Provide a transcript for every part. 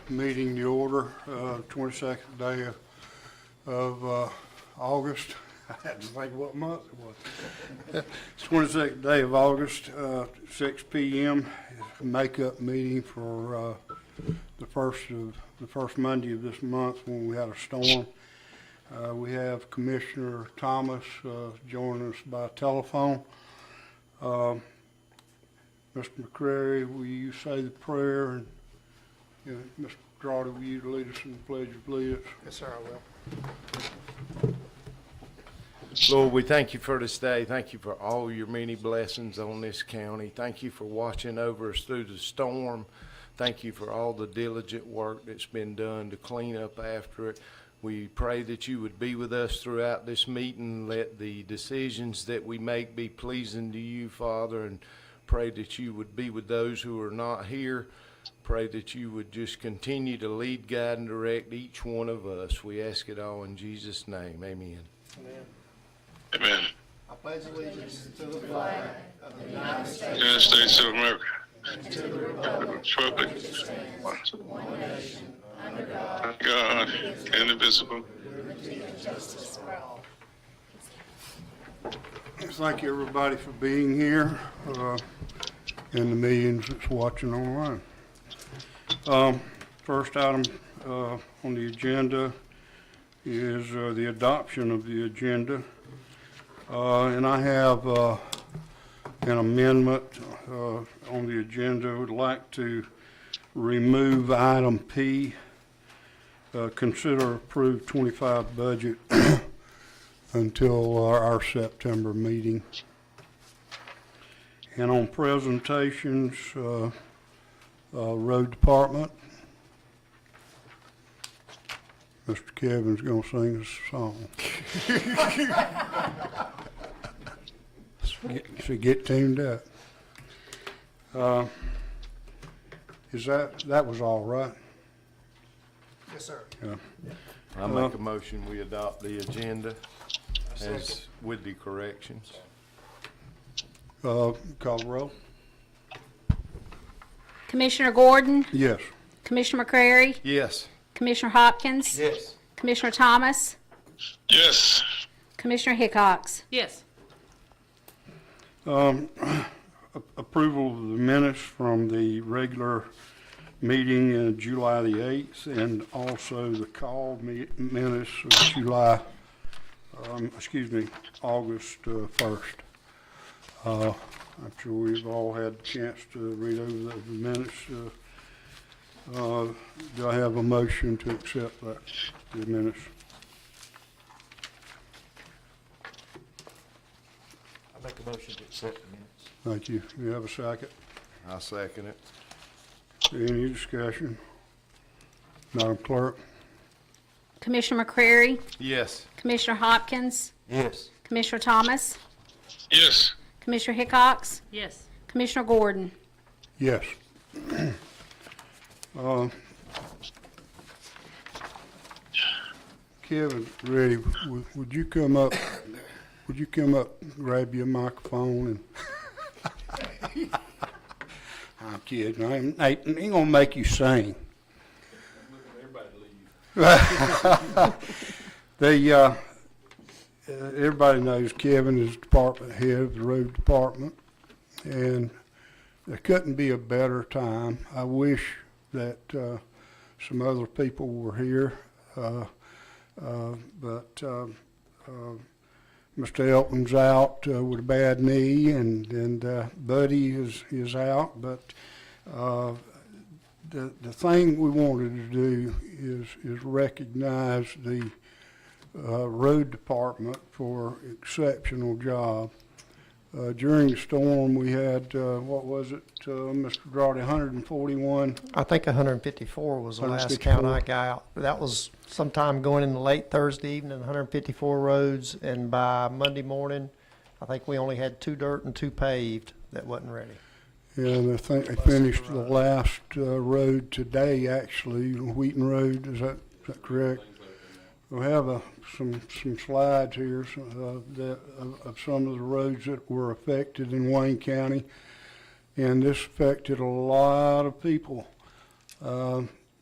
Meeting to order, 22nd day of August. I had to think what month it was. It's 22nd day of August, 6 p.m. Makeup meeting for the first Monday of this month when we had a storm. We have Commissioner Thomas joining us by telephone. Mr. McCrary, will you say the prayer, and Mr. Crowder, will you lead us in the Pledge of Allegiance? Yes, sir, I will. Lord, we thank you for this day. Thank you for all your many blessings on this county. Thank you for watching over us through the storm. Thank you for all the diligent work that's been done to clean up after it. We pray that you would be with us throughout this meeting. Let the decisions that we make be pleasing to you, Father, and pray that you would be with those who are not here. Pray that you would just continue to lead, guide, and direct each one of us. We ask it all in Jesus' name. Amen. Amen. Amen. I pledge allegiance to the flag of the United States, United States of America. and to the republic Republic. one nation, under God, God, indivisible. liberty and justice for all. Thank you, everybody, for being here, and the millions that's watching online. First item on the agenda is the adoption of the agenda. And I have an amendment on the agenda. I would like to remove item P, consider approved 25 budget until our September meeting. And on presentations, road department, Mr. Kevin's gonna sing us a song. So get tuned up. Is that was all right? Yes, sir. Yeah. I make a motion we adopt the agenda as with the corrections. Call the roll? Commissioner Gordon, Yes. Commissioner McCrary, Yes. Commissioner Hopkins, Yes. Commissioner Thomas, Yes. Commissioner Hickox. Yes. Approval of the minutes from the regular meeting in July the 8th and also the call minutes of August 1st. I'm sure we've all had a chance to read over the minutes. Do I have a motion to accept the minutes? I make a motion to accept the minutes. Thank you. Do you have a second? I'll second it. Any discussion? Madam Clerk? Commissioner McCrary, Yes. Commissioner Hopkins, Yes. Commissioner Thomas, Yes. Commissioner Hickox, Yes. Commissioner Gordon. Yes. Kevin, ready, would you come up, grab your microphone and? I'm kidding, I ain't gonna make you sing. Everybody knows Kevin is department head of the road department, and there couldn't be a better time. I wish that some other people were here, but Mr. Elton's out with a bad knee, and Buddy is out. But the thing we wanted to do is recognize the road department for exceptional job. During the storm, we had, what was it, Mr. Drawdy, 141? I think 154 was the last count I got. That was sometime going in the late Thursday evening, 154 roads, and by Monday morning, I think we only had 2 dirt and 2 paved that wasn't ready. And I think they finished the last road today, actually, Wheaton Road, is that correct? We have some slides here of some of the roads that were affected in Wayne County, and this affected a lot of people.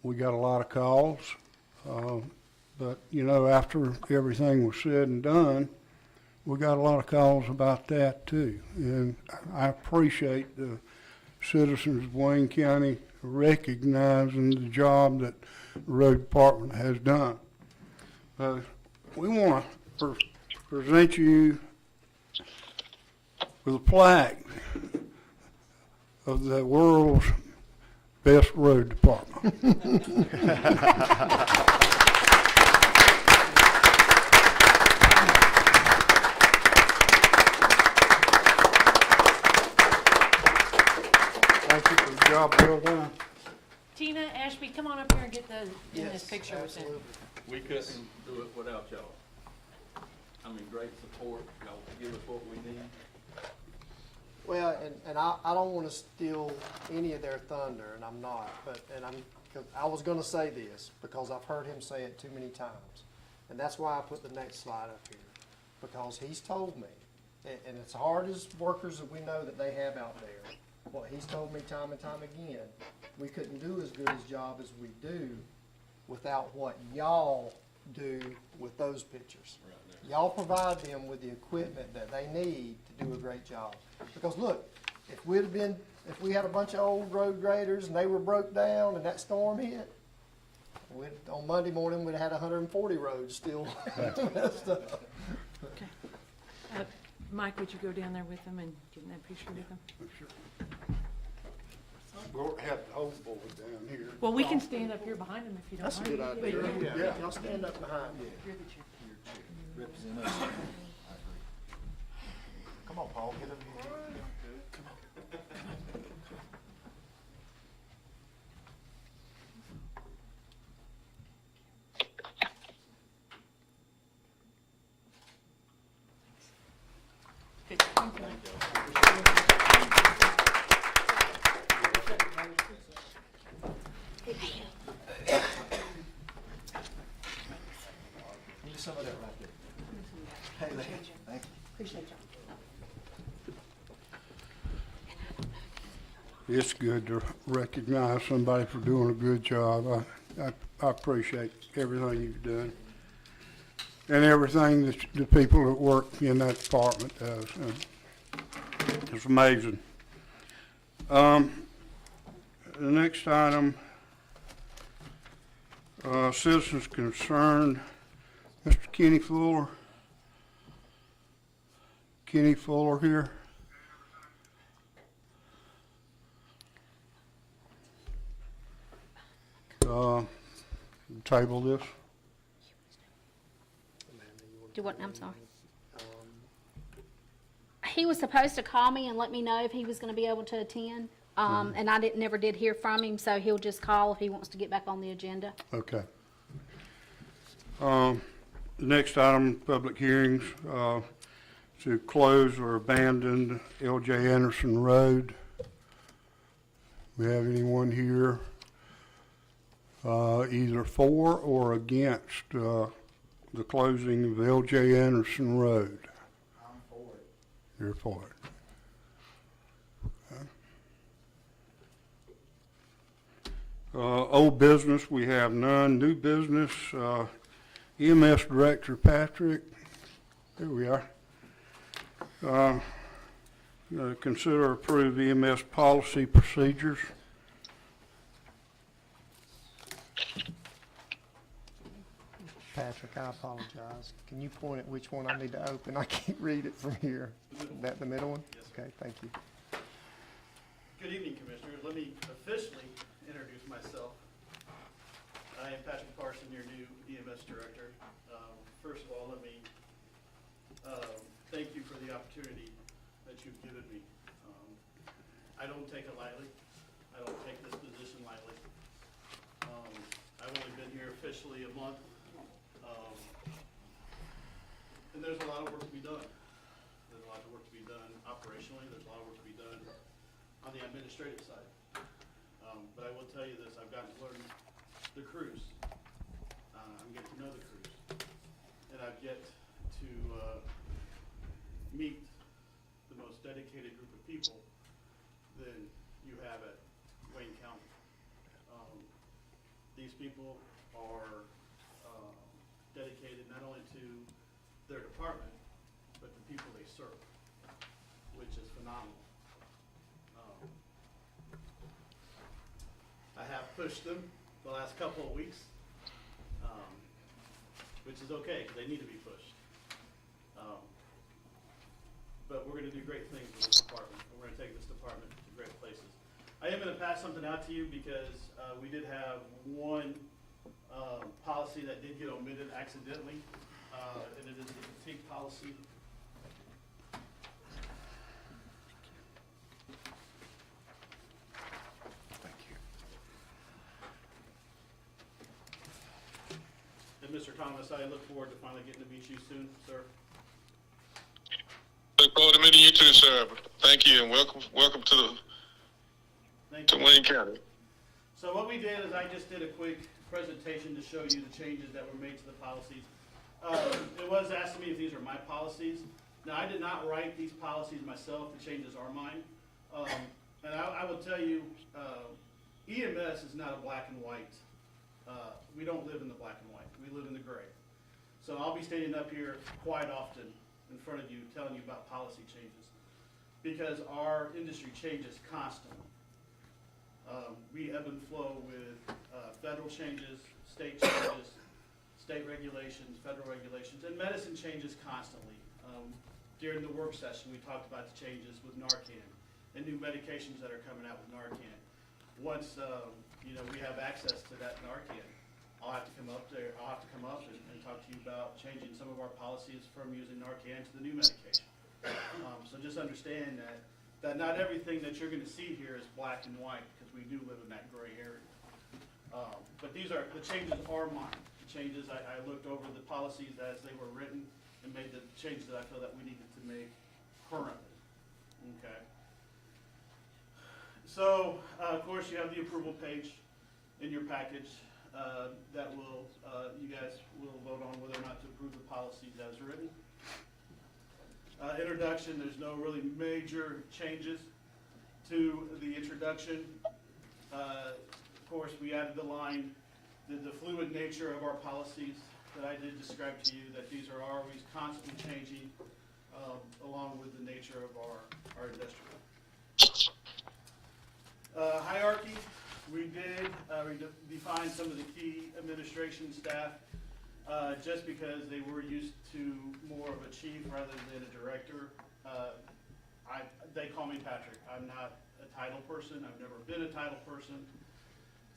we got a lot of calls. But, you know, after everything was said and done, we got a lot of calls about that too. And I appreciate the citizens of Wayne County recognizing the job that the road department has done. We want to present you with a plaque of the world's best road department. Thank you for the job well done. Tina, Ashby, come on up here and get in this picture with him. We couldn't do it without y'all. I mean, great support. Y'all give us what we need. Well, and I don't want to steal any of their thunder, and I'm not, cause I was gonna say this, because I've heard him say it too many times. And that's why I put the next slide up here, because he's told me, and as hard as workers that we know that they have out there, what he's told me time and time again, we couldn't do as good a job as we do without what y'all do with those pictures. Y'all provide them with the equipment that they need to do a great job. Because look, if we had a bunch of old road graders and they were broke down and that storm hit, on Monday morning, we'd have had 140 roads still messed up. Okay. Mike, would you go down there with them and get in that picture with them? We'll have the whole board down here. Well, we can stand up here behind them if you don't That's a mind. good idea. Yeah, y'all stand up behind me. Represent us. Come on, Paul, get over here. Good. Give me some of that right there. Hey, thank you. Appreciate y'all. It's good to recognize somebody for doing a good job. I appreciate everything you've done. And everything that the people that work in that department does. It's amazing. The next item, citizens concerned, Mr. Kenny Fuller. Kenny Fuller here. Table this. Do what, I'm sorry. He was supposed to call me and let me know if he was gonna be able to attend. And I never did hear from him, so he'll just call if he wants to get back on the agenda. Okay. The next item, public hearings, to close or abandon L.J. Anderson Road. We have anyone here, either for or against, the closing of L.J. Anderson Road? I'm for it. You're for it. Old business, we have none. New business, EMS Director Patrick. There we are. Consider approve EMS policy procedures. Patrick, I apologize. Can you point at which one I need to open? I can't read it from here. That the middle one? Yes. Okay, thank you. Good evening, Commissioners. Let me officially introduce myself. I am Patrick Carson, your new EMS Director. First of all, let me thank you for the opportunity that you've given me. I don't take it lightly. I don't take this position lightly. I've only been here officially a month. And there's a lot of work to be done. There's a lot of work to be done operationally. There's a lot of work to be done on the administrative side. But I will tell you this, I've gotten to learn the crews. I'm getting to know the crews. And I've yet to meet the most dedicated group of people than you have at Wayne County. The these people are dedicated not only to their department, but the people they serve, which is phenomenal. I have pushed them the last couple of weeks, which is okay, because they need to be pushed. But we're gonna do great things with this department, and we're gonna take this department to great places. I am gonna pass something out to you because we did have one policy that did get omitted accidentally, and it is the fatigue policy. Thank you. And Mr. Thomas, I look forward to finally getting to meet you soon, sir. Look forward to meeting you too, sir. Thank you, and welcome to Thank you. Wayne County. So what we did is I just did a quick presentation to show you the changes that were made to the policies. It was asked of me if these are my policies. Now, I did not write these policies myself, the changes are mine. And I will tell you, EMS is not a black and white. We don't live in the black and white, we live in the gray. So I'll be standing up here quite often in front of you, telling you about policy changes, because our industry changes constantly. We ebb and flow with federal changes, state regulations, federal regulations, and medicine changes constantly. During the work session, we talked about the changes with Narcan and new medications that are coming out with Narcan. Once we have access to that Narcan, I'll have to come up and talk to you about changing some of our policies from using Narcan to the new medication. So just understand that not everything that you're gonna see here is black and white, because we do live in that gray area. But the changes are mine. The changes, I looked over the policies as they were written and made the changes that I feel that we needed to make currently, okay? So, of course, you have the approval page in your package that will, you guys will vote on whether or not to approve the policies as written. Introduction, there's no really major changes to the introduction. Of course, we added the line, the fluid nature of our policies that I did describe to you, that these are always constantly changing along with the nature of our industrial. Hierarchy, we did define some of the key administration staff just because they were used to more of a chief rather than a director. They call me Patrick. I'm not a title person. I've never been a title person.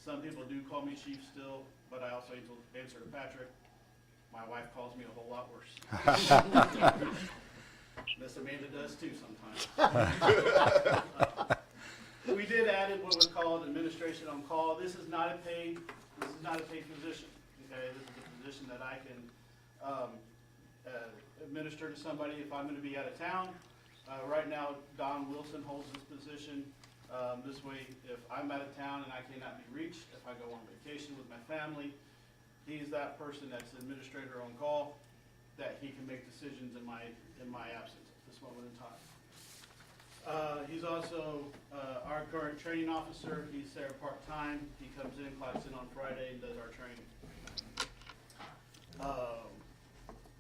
Some people do call me chief still, but I also answer to Patrick. My wife calls me a whole lot worse. Miss Amanda does too sometimes. We did add what was called administration on call. This is not a paid position. Okay, this is a position that I can administer to somebody if I'm going to be out of town. Right now, Don Wilson holds this position. This way, if I'm out of town and I cannot be reached, if I go on vacation with my family, he's that person that's administrator on call, that he can make decisions in my absence at this moment in time. He's also our current training officer. He's there part-time. He comes in, clocks in on Friday, and does our training.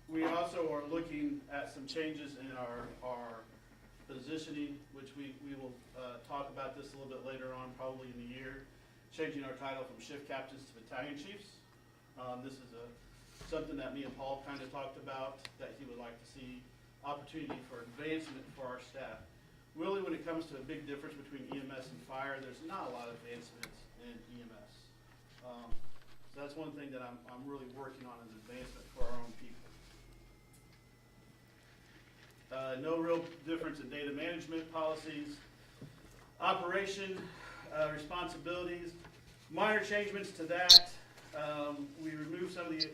We also are looking at some changes in our positioning, which we will talk about this a little bit later on, probably in the year, changing our title from shift captains to battalion chiefs. This is something that me and Paul kind of talked about, that he would like to see opportunity for advancement for our staff. Really, when it comes to a big difference between EMS and fire, there's not a lot of advancements in EMS. So that's one thing that I'm really working on, is advancement for our own people. No real difference in data management policies. Operation responsibilities, minor changements to that. We removed some of the,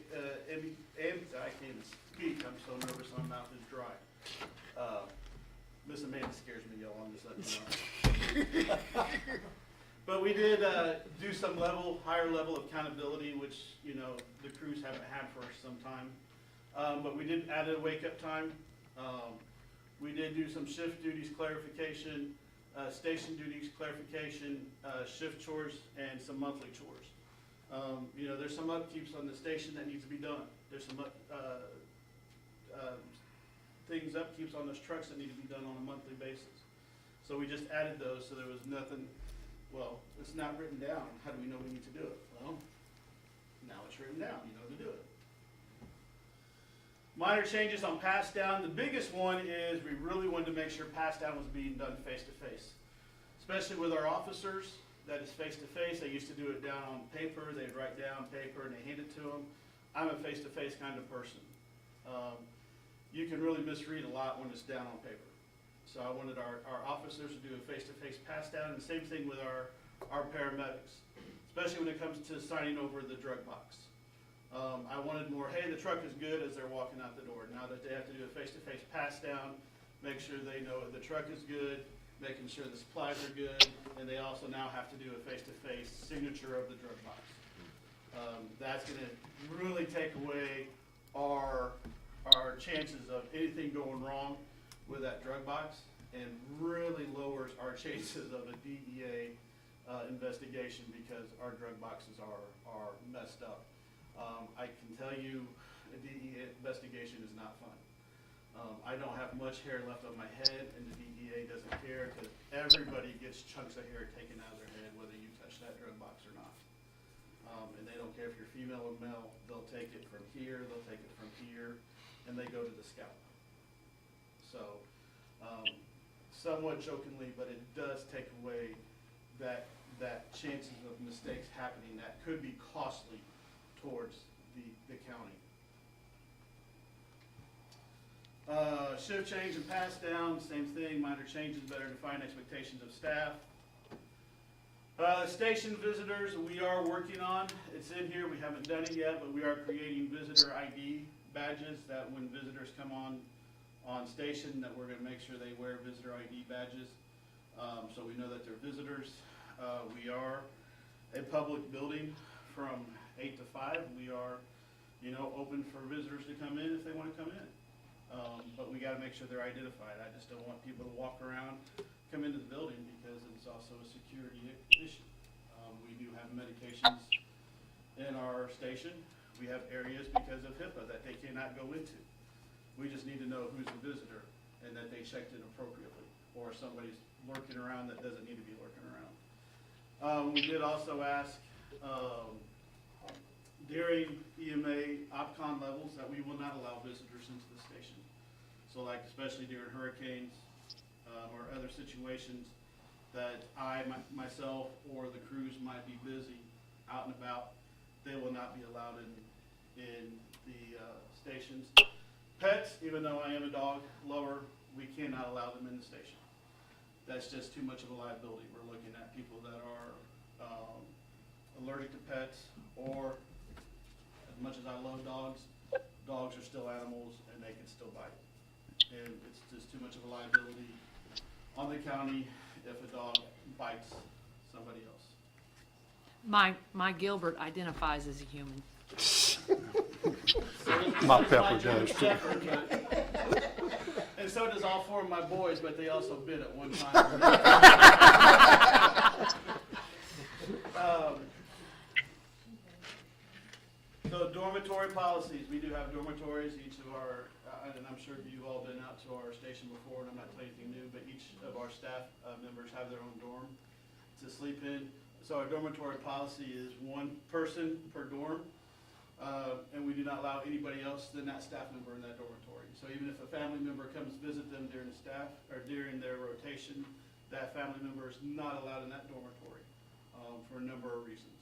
I can't even speak, I'm so nervous, my mouth is dry. Miss Amanda scares me, y'all, I'm just letting you know. But we did do some higher level of accountability, which, the crews haven't had for some time. But we did add a wake-up time. We did do some shift duties clarification, station duties clarification, shift chores, and some monthly chores. You know, there's some upkeeps on the station that needs to be done. There's some, things, upkeeps on those trucks that need to be done on a monthly basis. So we just added those, so there was nothing, well, it's not written down. How do we know we need to do it? Well, now it's written down, you know to do it. Minor changes on pass down. The biggest one is we really wanted to make sure pass down was being done face to face. Especially with our officers, that is face to face. They used to do it down on paper. They'd write down paper and they hand it to them. I'm a face to face kind of person. You can really misread a lot when it's down on paper. So I wanted our officers to do a face to face pass down, and the same thing with our paramedics, especially when it comes to signing over the drug box. I wanted more, hey, the truck is good as they're walking out the door. Now that they have to do a face-to-face pass down, make sure they know the truck is good, making sure the supplies are good, and they also now have to do a face-to-face signature of the drug box. That's gonna really take away our chances of anything going wrong with that drug box, and really lowers our chances of a DEA investigation because our drug boxes are messed up. I can tell you a DEA investigation is not fun. I don't have much hair left on my head, and the DEA doesn't care because everybody gets chunks of hair taken out of their head whether you touch that drug box or not. And they don't care if you're female or male. They'll take it from here, they'll take it from here, and they go to the scalp. So, somewhat jokingly, but it does take away that chances of mistakes happening that could be costly towards the county. Shift change and pass down, same thing, minor changes, better define expectations of staff. Station visitors, we are working on, it's in here, we haven't done it yet, but we are creating visitor ID badges that when visitors come on station, that we're gonna make sure they wear visitor ID badges, so we know that they're visitors. We are a public building from 8 to 5. We are, open for visitors to come in if they want to come in. But we got to make sure they're identified. I just don't want people to walk around, come into the building because it's also a security issue. We do have medications in our station. We have areas because of HIPAA that they cannot go into. We just need to know who's a visitor and that they checked in appropriately, or somebody's lurking around that doesn't need to be lurking around. We did also ask during EMA OPCON levels that we will not allow visitors into the station. So like especially during hurricanes or other situations that myself or the crews might be busy out and about, they will not be allowed in the stations. Pets, even though I am a dog lover, we cannot allow them in the station. That's just too much of a liability. We're looking at people that are allergic to pets, or as much as I love dogs, dogs are still animals and they can still bite. And it's just too much of a liability on the county if a dog bites somebody else. My Gilbert identifies as a human. My Pepper does too. And so does all 4 of my boys, but they also bit at one time. So dormitory policies, we do have dormitories, each of our, and I'm sure you've all been out to our station before, and I'm not telling you anything new, but each of our staff members have their own dorm to sleep in. So our dormitory policy is 1 person per dorm, and we do not allow anybody else than that staff member in that dormitory. So even if a family member comes visit them during the staff, or during their rotation, that family member is not allowed in that dormitory for a number of reasons.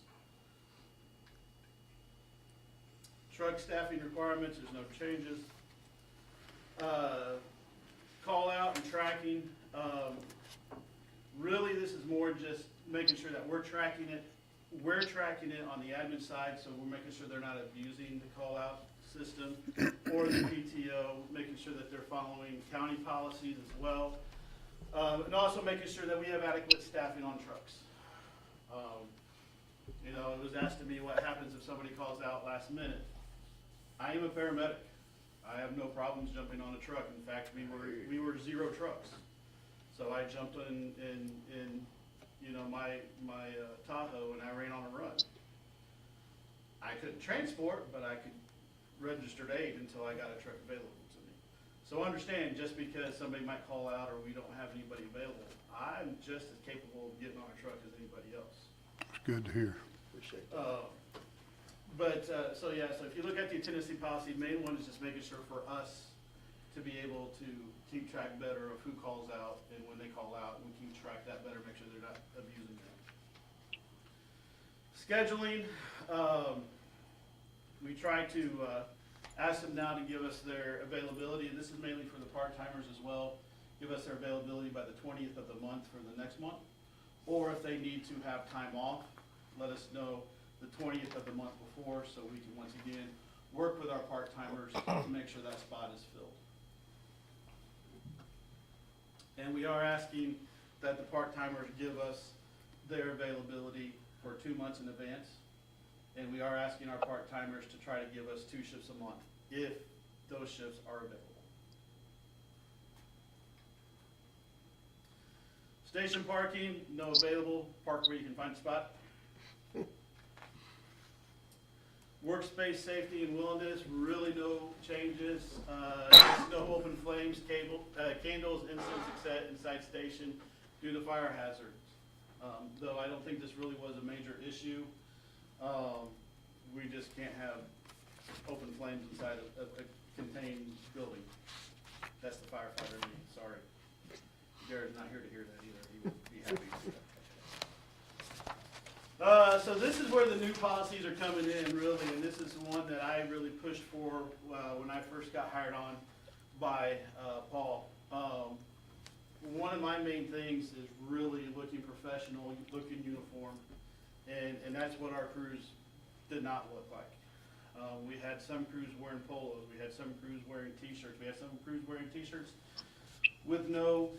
Truck staffing requirements, there's no changes. Call out and tracking. Really, this is more just making sure that we're tracking it. We're tracking it on the admin side, so we're making sure they're not abusing the call out system or the PTO, making sure that they're following county policies as well. And also making sure that we have adequate staffing on trucks. It was asked of me what happens if somebody calls out last minute. I am a paramedic. I have no problems jumping on a truck. In fact, we were 0 trucks. So I jumped in my Tahoe and I ran on a run. I couldn't transport, but I could registered aid until I got a truck available to me. So understand, just because somebody might call out or we don't have anybody available, I'm just as capable of getting on a truck as anybody else. It's good to hear. So if you look at the attendance policy, main one is just making sure for us to be able to keep track better of who calls out and when they call out, we keep track that better, make sure they're not abusing that. Scheduling, we try to ask them now to give us their availability, and this is mainly for the part-timers as well. Give us their availability by the 20th of the month for the next month. Or if they need to have time off, let us know the 20th of the month before, so we can once again work with our part-timers to make sure that spot is filled. And we are asking that the part-timers give us their availability for 2 months in advance. And we are asking our part-timers to try to give us 2 shifts a month, if those shifts are available. Station parking, no available, park where you can find a spot. Workspace safety and wellness, really no changes. Just no open flames, candles, incense inside station due to fire hazards. Though I don't think this really was a major issue. We just can't have open flames inside a contained building. That's the firefighter in me, sorry. Jared's not here to hear that either, he would be happy to do that. So this is where the new policies are coming in, really, and this is one that I really pushed for when I first got hired on by Paul. One of my main things is really looking professional, looking uniform, and that's what our crews did not look like. We had some crews wearing polos, we had some crews wearing t-shirts, we had some crews wearing t-shirts with no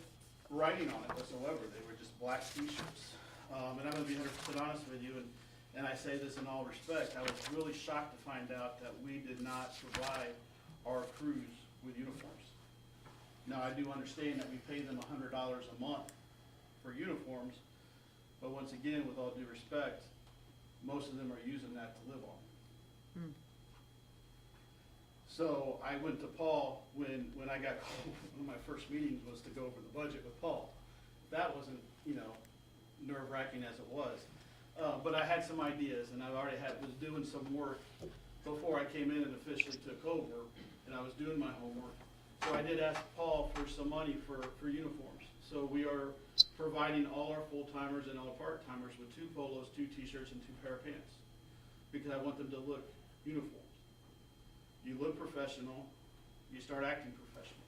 writing on it whatsoever, they were just black t-shirts. And I'm gonna be 100% honest with you, and I say this in all respect, I was really shocked to find out that we did not provide our crews with uniforms. Now, I do understand that we pay them $100 a month for uniforms, but once again, with all due respect, most of them are using that to live on. So I went to Paul when I got called, one of my first meetings was to go over the budget with Paul. That wasn't, nerve-wracking as it was. But I had some ideas, and I already was doing some work before I came in and officially took over, and I was doing my homework. So I did ask Paul for some money for uniforms. So we are providing all our full-timers and all our part-timers with 2 polos, 2 t-shirts, and 2 pair of pants, because I want them to look uniformed. You look professional, you start acting professional.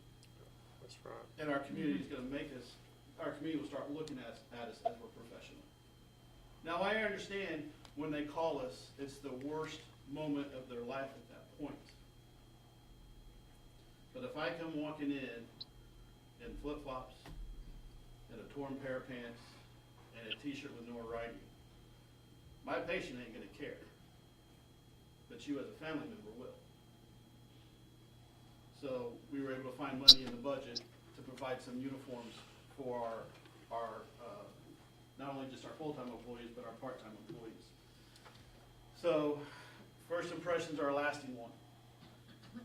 That's right. And our community is gonna our community will start looking at us as we're professional. Now, I understand when they call us, it's the worst moment of their life at that point. But if I come walking in flip-flops, and a torn pair of pants, and a t-shirt with no writing, my patient ain't gonna care. But you as a family member will. So we were able to find money in the budget to provide some uniforms for our not only just our full-time employees, but our part-time employees. So first impressions are a lasting one.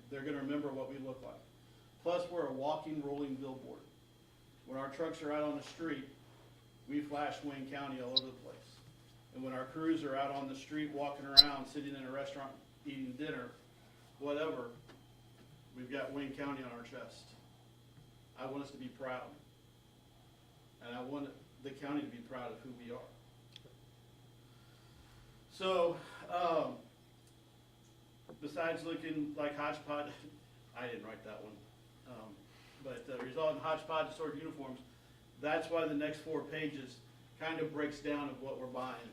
They're gonna remember what we look like. Plus, we're a walking, rolling billboard. When our trucks are out on the street, we flash Wayne County all over the place. And when our crews are out on the street, walking around, sitting in a restaurant, eating dinner, whatever, we've got Wayne County on our chest. I want us to be proud. And I want the county to be proud of who we are. So, besides looking like hodgepodge, I didn't write that one. But the result in hodgepodge assorted uniforms, that's why the next 4 pages kind of breaks down of what we're buying.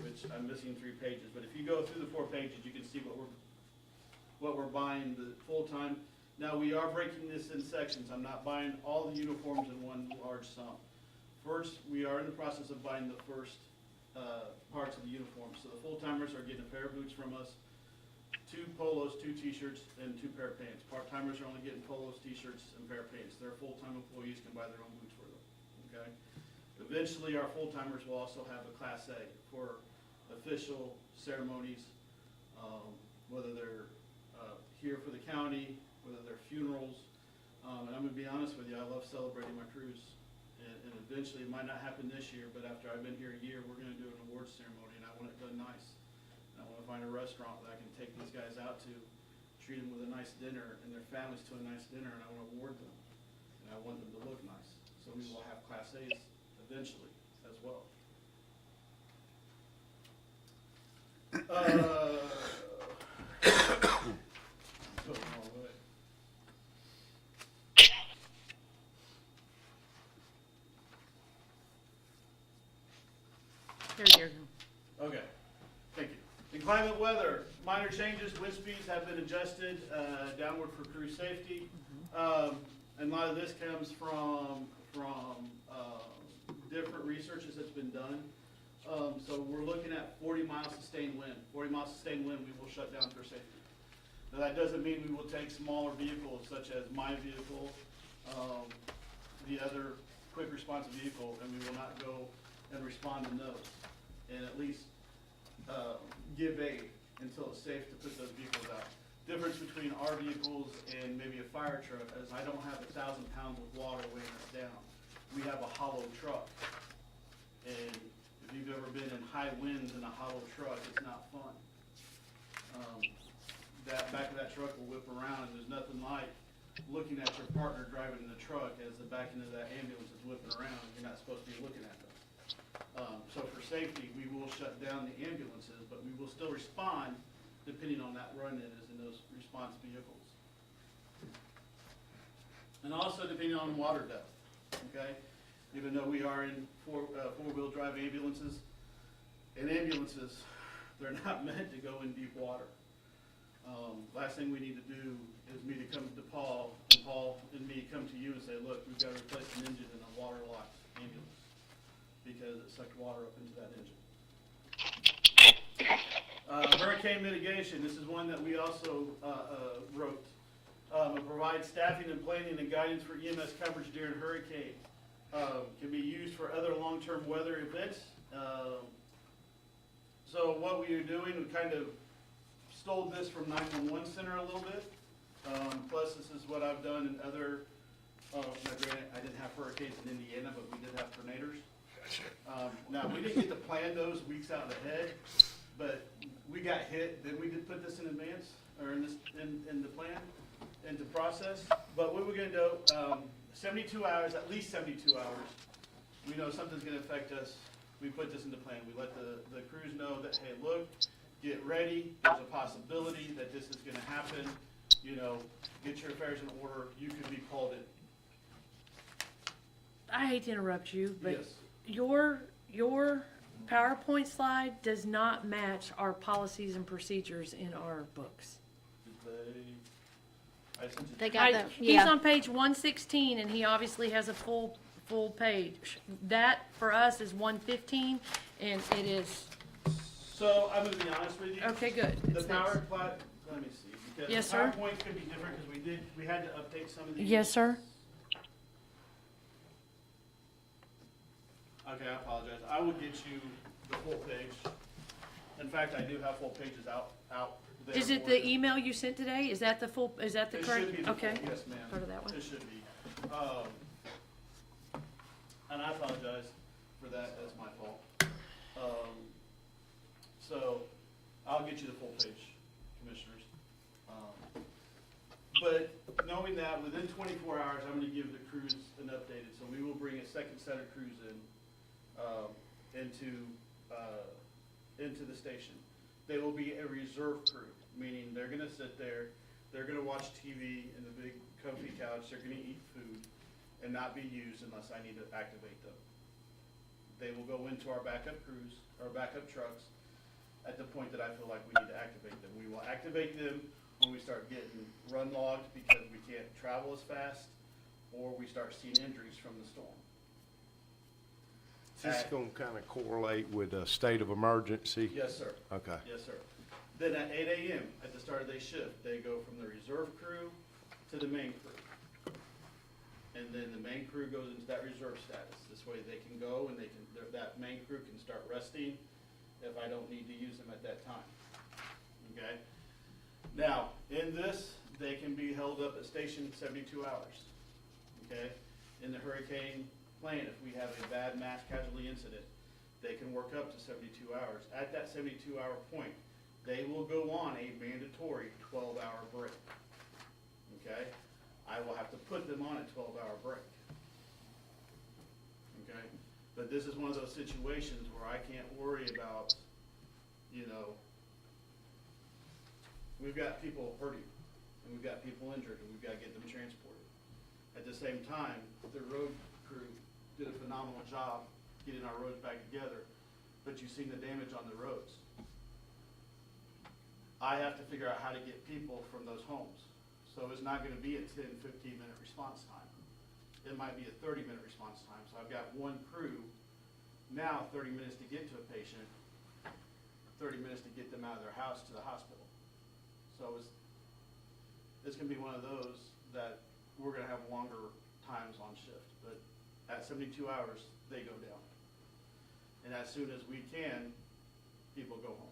Which I'm missing 3 pages, but if you go through the 4 pages, you can see what we're buying, the full-time. Now, we are breaking this in sections. I'm not buying all the uniforms in one large sum. First, we are in the process of buying the first parts of the uniform. So the full-timers are getting a pair of boots from us, 2 polos, 2 t-shirts, and 2 pair of pants. Part-timers are only getting polos, t-shirts, and pair of pants. Their full-time employees can buy their own boots for them, okay? Eventually, our full-timers will also have a Class A for official ceremonies, whether they're here for the county, whether they're funerals. And I'm gonna be honest with you, I love celebrating my crews. And eventually, it might not happen this year, but after I've been here a year, we're gonna do an awards ceremony, and I want it done nice. And I wanna find a restaurant that I can take these guys out to, treat them with a nice dinner, and their families to a nice dinner, and I wanna award them. And I want them to look nice. So we will have Class A's eventually as well. Going all the way. There you go. Okay, thank you. Inclement weather, minor changes, wind speeds have been adjusted downward for crew safety. And a lot of this comes from different researches that's been done. So we're looking at 40 miles sustained wind. 40 miles sustained wind, we will shut down for safety. Now, that doesn't mean we will take smaller vehicles such as my vehicle, the other quick response vehicle, and we will not go and respond to those. And at least give aid until it's safe to put those vehicles out. Difference between our vehicles and maybe a fire truck is I don't have 1,000 pounds of water weighing us down. We have a hollow truck. And if you've ever been in high winds in a hollow truck, it's not fun. That back of that truck will whip around, and there's nothing like looking at your partner driving in the truck as the back end of that ambulance is whipping around, and you're not supposed to be looking at them. So for safety, we will shut down the ambulances, but we will still respond depending on that run-in is in those response vehicles. And also depending on water depth, okay? Even though we are in four-wheel drive ambulances, and ambulances, they're not meant to go in deep water. Last thing we need to do is me to come to Paul, and Paul and me come to you and say, look, we've got to replace an engine in a waterlogged ambulance because it sucked water up into that engine. Hurricane mitigation, this is one that we also wrote. Provide staffing and planning and guidance for EMS coverage during hurricane. Can be used for other long-term weather events. So what we are doing, we kind of stole this from 911 Center a little bit. Plus, this is what I've done in other, now granted, I didn't have hurricanes in Indiana, but we did have tornadoes. Now, we didn't get to plan those weeks out ahead, but we got hit. Then we did put this in advance, or in the plan, into process. But what we're gonna do, 72 hours, at least 72 hours, we know something's gonna affect us. We put this into plan. We let the crews know that, hey, look, get ready. There's a possibility that this is gonna happen. You know, get your affairs in order. You could be called in. I hate to interrupt you, but Yes. your PowerPoint slide does not match our policies and procedures in our books. I sent you. They got the, He's yeah. on page 116, and he obviously has a full page. That, for us, is 115, and it is, So I'm gonna be honest with you. okay, good. The It's PowerPoint, let me see, because Yes, the sir. PowerPoint could be different because we had to update some of these. Yes, sir? Okay, I apologize. I will get you the full page. In fact, I do have full pages out there. Is it for the you. email you sent today? Is that the It correct? should be the Okay. full, yes, ma'am. Go to that one. It should be. And I apologize for that, that's my fault. So, I'll get you the full page, commissioners. But knowing that, within 24 hours, I'm gonna give the crews an updated, so we will bring a second set of crews into the station. They will be a reserve crew, meaning they're gonna sit there, they're gonna watch TV in the big comfy couch, they're gonna eat food, and not be used unless I need to activate them. They will go into our backup crews, our backup trucks, at the point that I feel like we need to activate them. We will activate them when we start getting run logged because we can't travel as fast, or we start seeing injuries from the storm. Is this gonna kinda correlate with a state of emergency? Yes, sir. Okay. Yes, sir. Then at 8 a.m., at the start of their shift, they go from the reserve crew to the main crew. And and then the main crew goes into that reserve status. This way they can go and that main crew can start resting if I don't need to use them at that time. Okay? Now, in this, they can be held up at station 72 hours. Okay? In the hurricane plan, if we have a bad mass casualty incident, they can work up to 72 hours. At that 72-hour point, they will go on a mandatory 12-hour break. Okay? I will have to put them on a 12-hour break. Okay? But this is one of those situations where I can't worry about, you know, we've got people hurting, and we've got people injured, and we've got to get them transported. At the same time, the road crew did a phenomenal job getting our roads back together, but you've seen the damage on the roads. I have to figure out how to get people from those homes. So it's not gonna be a 10, 15-minute response time. It might be a 30-minute response time. So I've got one crew, now 30 minutes to get to a patient, 30 minutes to get them out of their house to the hospital. So it's gonna be one of those that we're gonna have longer times on shift. But at 72 hours, they go down. And as soon as we can, people go home.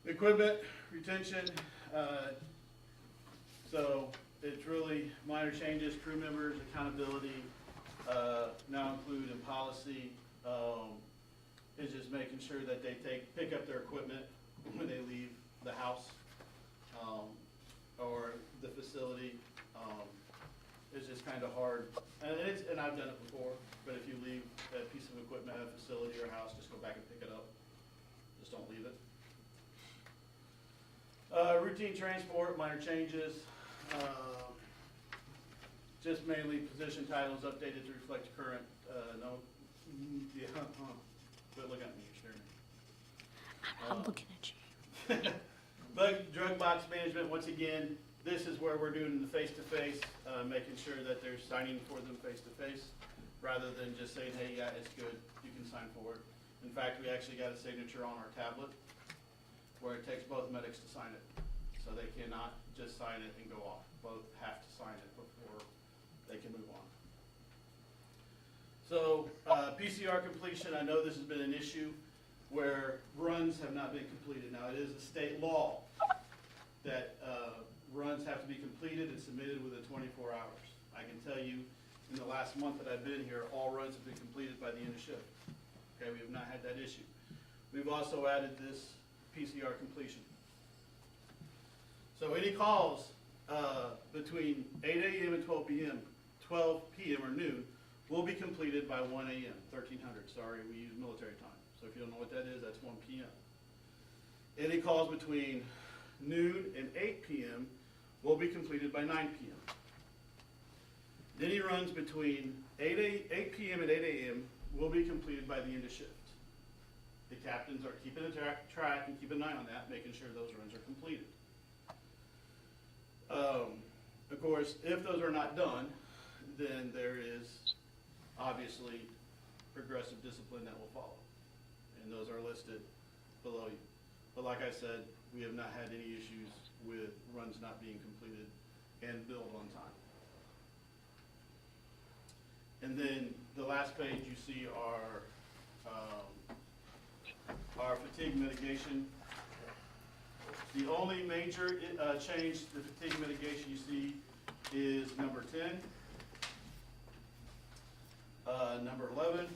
Equipment, retention, so it's really minor changes, crew members, accountability, now include in policy, is just making sure that they pick up their equipment when they leave the house, or the facility. It's just kind of hard, and I've done it before, but if you leave a piece of equipment at a facility or house, just go back and pick it up. Just don't leave it. Routine transport, minor changes, just mainly position titles updated to reflect current, quit looking at me, you're staring at me. I'm looking at you. But drug box management, once again, this is where we're doing the face-to-face, making sure that they're signing for them face-to-face, rather than just saying, hey, yeah, it's good, you can sign for it. In fact, we actually got a signature on our tablet, where it takes both medics to sign it. So they cannot just sign it and go off. Both have to sign it before they can move on. So PCR completion, I know this has been an issue where runs have not been completed. Now, it is a state law that runs have to be completed and submitted within 24 hours. I can tell you, in the last month that I've been here, all runs have been completed by the end of shift. Okay, we have not had that issue. We've also added this PCR completion. So any calls between 8 a.m. and 12 p.m. or noon will be completed by 1 a.m., 1300. Sorry, we use military time. So if you don't know what that is, that's 1 p.m. Any calls between noon and 8 p.m. will be completed by 9 p.m. Any runs between 8 p.m. and 8 a.m. will be completed by the end of shift. The captains are keeping a track and keep an eye on that, making sure those runs are completed. Of course, if those are not done, then there is obviously progressive discipline that will follow. And those are listed below you. But like I said, we have not had any issues with runs not being completed and billed on time. And then the last page you see our fatigue mitigation. The only major change to the fatigue mitigation you see is number 10, number 11.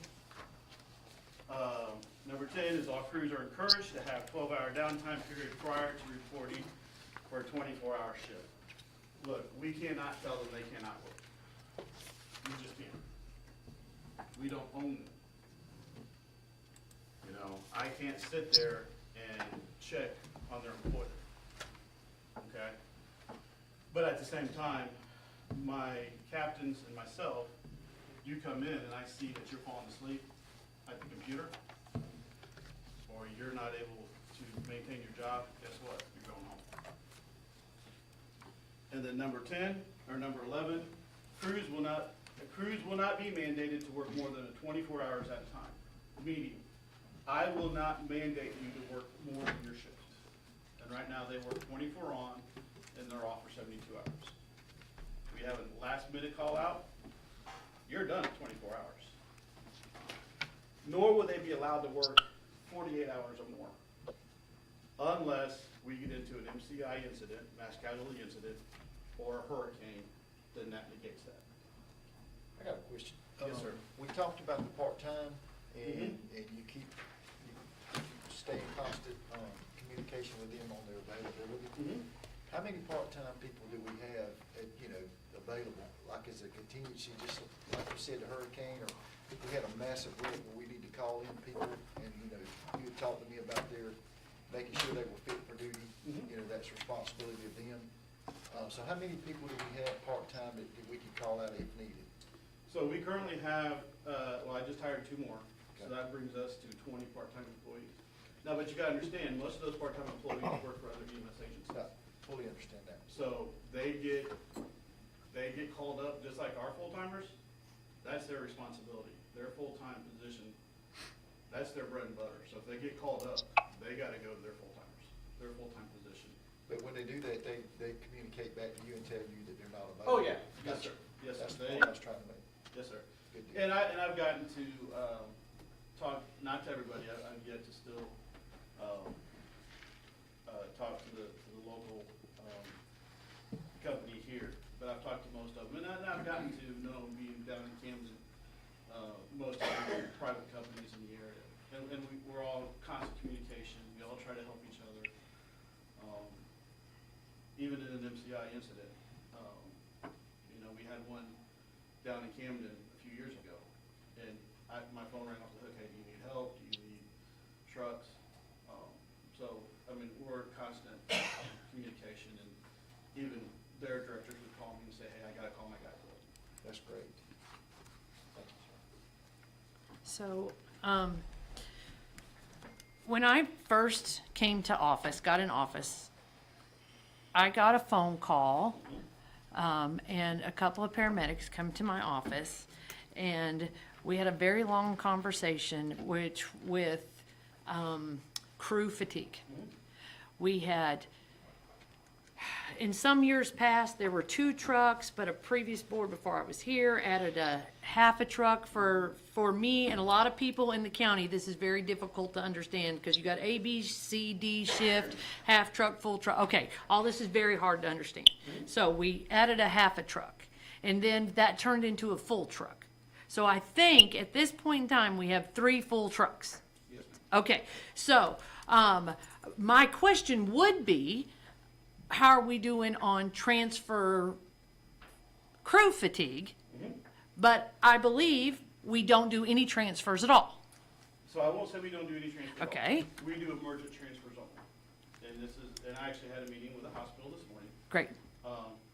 Number 10 is all crews are encouraged to have 12-hour downtime period prior to reporting for a 24-hour shift. Look, we cannot tell them they cannot work. We just can't. We don't own them. You know, I can't sit there and check on their employer. Okay? But at the same time, my captains and myself, you come in and I see that you're falling asleep at the computer, or you're not able to maintain your job, guess what? You're going home. And then number 10, or number 11, crews will not be mandated to work more than 24 hours at a time. Meaning, I will not mandate you to work more than your shift. And right now, they work 24 on, and they're off for 72 hours. We have a last-minute call-out, you're done at 24 hours. Nor will they be allowed to work 48 hours or more, unless we get into an MCI incident, mass casualty incident, or a hurricane, then that negates that. I got a question. Yes, sir. We talked about the part-time, and you keep staying constant, communication with them on their availability. How many part-time people do we have, available, like as a contingency, just like you said, a hurricane, or if we had a massive wreck where we need to call in people, and, you had talked to me about making sure they were fit for duty, that's responsibility of them. So how many people do we have part-time that we could call out if needed? So we currently have, I just hired 2 more, so Okay. that brings us to 20 part-time employees. Now, but you gotta understand, most of those part-time employees work for other EMS agencies. I fully understand that. So they get called up just like our full-timers. That's their responsibility. Their full-time position, that's their bread and butter. So if they get called up, they gotta go to their full-timers, their full-time position. But when they do that, they communicate back to you and tell you that they're not available. Oh, yeah. Yes, Gotcha. sir. Yes, sir. That's the They- point I was trying to make. Yes, sir. Good deal. And I've gotten to, talk, not to everybody, I've yet to still, talk to the local, company here, but I've talked to most of them, and I've gotten to know, being down in Camden, most of the private companies in the area, and we're all in constant communication, we all try to help each other. Even in an MCI incident, we had one down in Camden a few years ago, and my phone rang off the hook, hey, do you need help, do you need trucks? We're in constant communication, and even their directors would call me and say, hey, I gotta call my guy. That's great. Thank you, sir. So, when I first came to office, got in office, I got a phone call, and a couple of paramedics come to my office, and we had a very long conversation with crew fatigue. We had, in some years past, there were 2 trucks, but a previous board before I was here added a half a truck for me and a lot of people in the county. This is very difficult to understand because you got A, B, C, D shift, half truck, full truck. Okay, all this is very hard to understand. So we added a half a truck, and then that turned into a full truck. So I think at this point in time, we have 3 full trucks. Yes, ma'am. Okay, so, my question would be, how are we doing on transfer crew fatigue? But I believe we don't do any transfers at all. So I won't say we don't do any transfers at all. Okay. We do emergent transfers only, and I actually had a meeting with the hospital this morning. Great,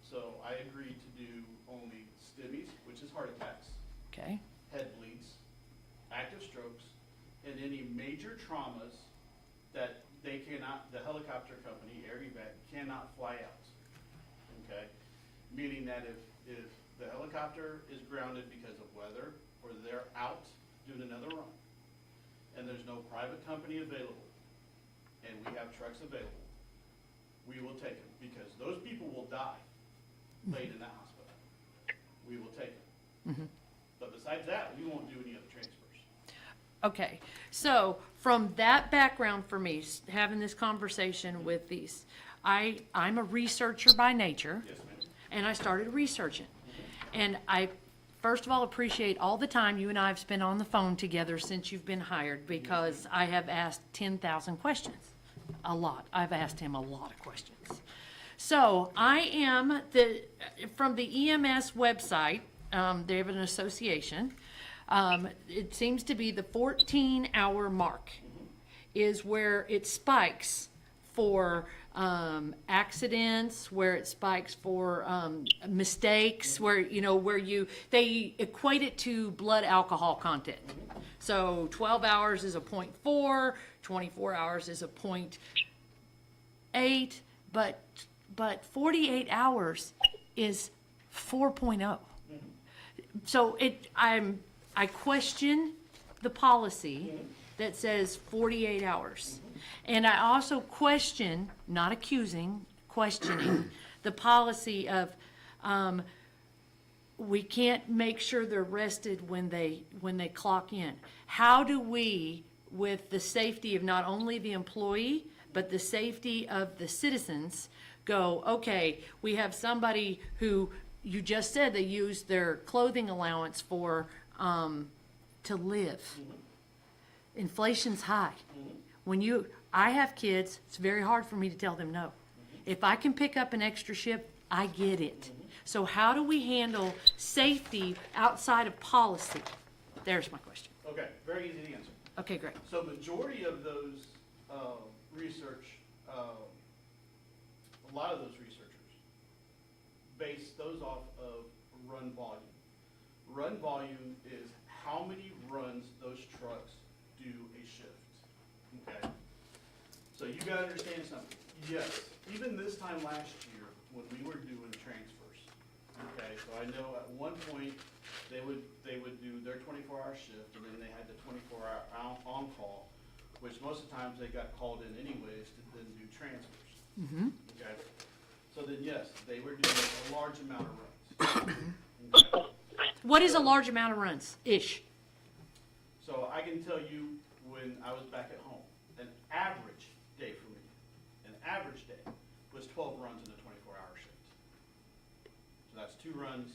So I agreed to do only STIMIs, which is heart attacks, okay, head bleeds, active strokes, and any major traumas that they cannot, the helicopter company, Air Evac, cannot fly out. Okay? Meaning that if the helicopter is grounded because of weather, or they're out doing another run, and there's no private company available, and we have trucks available, we will take them, because those people will die laid in that hospital. We will take them. But besides that, we won't do any other transfers. okay. So, from that background for me, having this conversation with these, I'm a researcher by nature. Yes, ma'am. And I started researching. And I, first of all, appreciate all the time you and I have spent on the phone together since you've been hired, because I have asked 10,000 questions. A lot. I've asked him a lot of questions. So I am from the EMS website, they have an association. It seems to be the 14-hour mark is where it spikes for accidents, where it spikes for mistakes, where they equate it to blood alcohol content. So 12 hours is a 0.4, 24 hours is a 0.8, but 48 hours is 4.0. So I question the policy that says 48 hours. And I also question, not accusing, questioning the policy of, we can't make sure they're rested when they clock in. How do we, with the safety of not only the employee, but the safety of the citizens, go, okay, we have somebody who, you just said they use their clothing allowance for, to live. Inflation's high. I have kids, it's very hard for me to tell them no. If I can pick up an extra shift, I get it. So how do we handle safety outside of policy? There's my question. Okay, very easy to answer. Okay, great. So majority of those research, a lot of those researchers base those off of run volume. Run volume is how many runs those trucks do a shift, okay? So you gotta understand something. Yes, even this time last year, when we were doing transfers, okay, so I know at one point, they would do their 24-hour shift, and then they had the 24-hour on-call, which most of the times they got called in anyways to then do transfers. Okay, so then yes, they were doing a large amount of runs. Okay? What is a large amount of runs, ish? So I can tell you when I was back at home, an average day for me, an average day was 12 runs in a 24-hour shift. So that's 2 runs,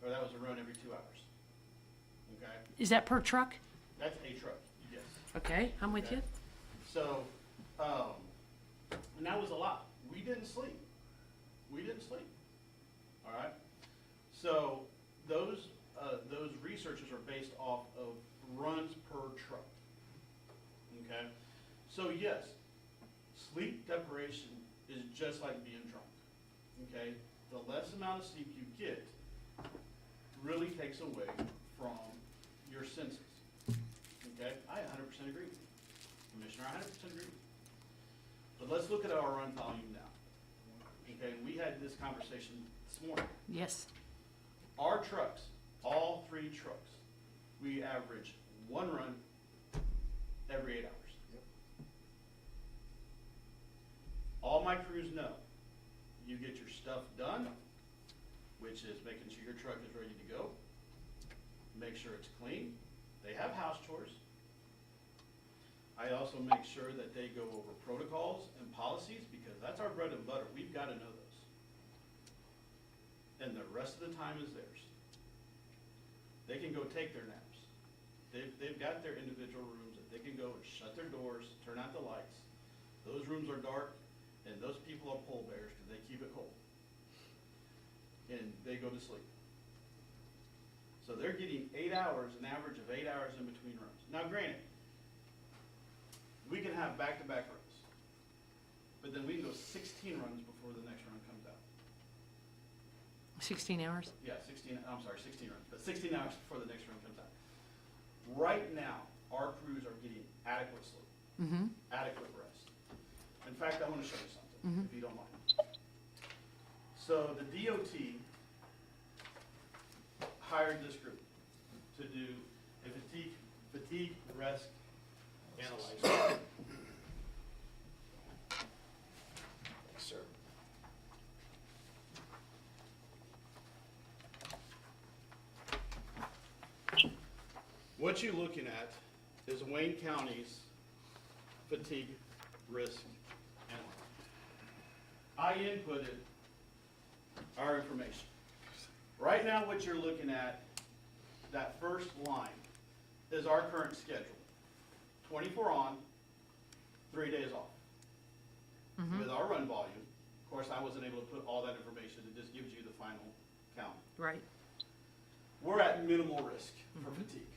or that was a run every 2 hours. Okay? Is that per truck? That's a truck, yes. Okay, I'm with Okay. you. So, and that was a lot. We didn't sleep. All right? So those researchers are based off of runs per truck. Okay? So yes, sleep deprivation is just like being drunk. Okay? The less amount of sleep you get really takes away from your senses. Okay? I 100% agree with you. Commissioner, I 100% agree with you. But let's look at our run volume now. Okay, we had this conversation this morning. Yes. Our trucks, all 3 trucks, we average 1 run every 8 hours. All my crews know, you get your stuff done, which is making sure your truck is ready to go, make sure it's clean, they have house chores. I also make sure that they go over protocols and policies, because that's our bread and butter. We've got to know those. And the rest of the time is theirs. They can go take their naps. They've got their individual rooms that they can go and shut their doors, turn out the lights. Those rooms are dark, and those people are pole bears because they keep it cold. And they go to sleep. So they're getting 8 hours, an average of 8 hours in between runs. Now granted, we can have back-to-back runs, but then we can go 16 runs before the next run comes out. 16 hours? Yeah, 16 runs, but 16 hours before the next run comes out. Right now, our crews are getting adequate sleep, adequate rest. In fact, I want to show you something, if you don't mind. So the DOT hired this group to do a fatigue rest analyzer. Thanks, sir. What you're looking at is Wayne County's fatigue risk analyzer. I inputted our information. Right now, what you're looking at, that first line, is our current schedule. 24 on, 3 days off. With our run volume, of course, I wasn't able to put all that information, it just gives you the final count. Right. We're at minimal risk for fatigue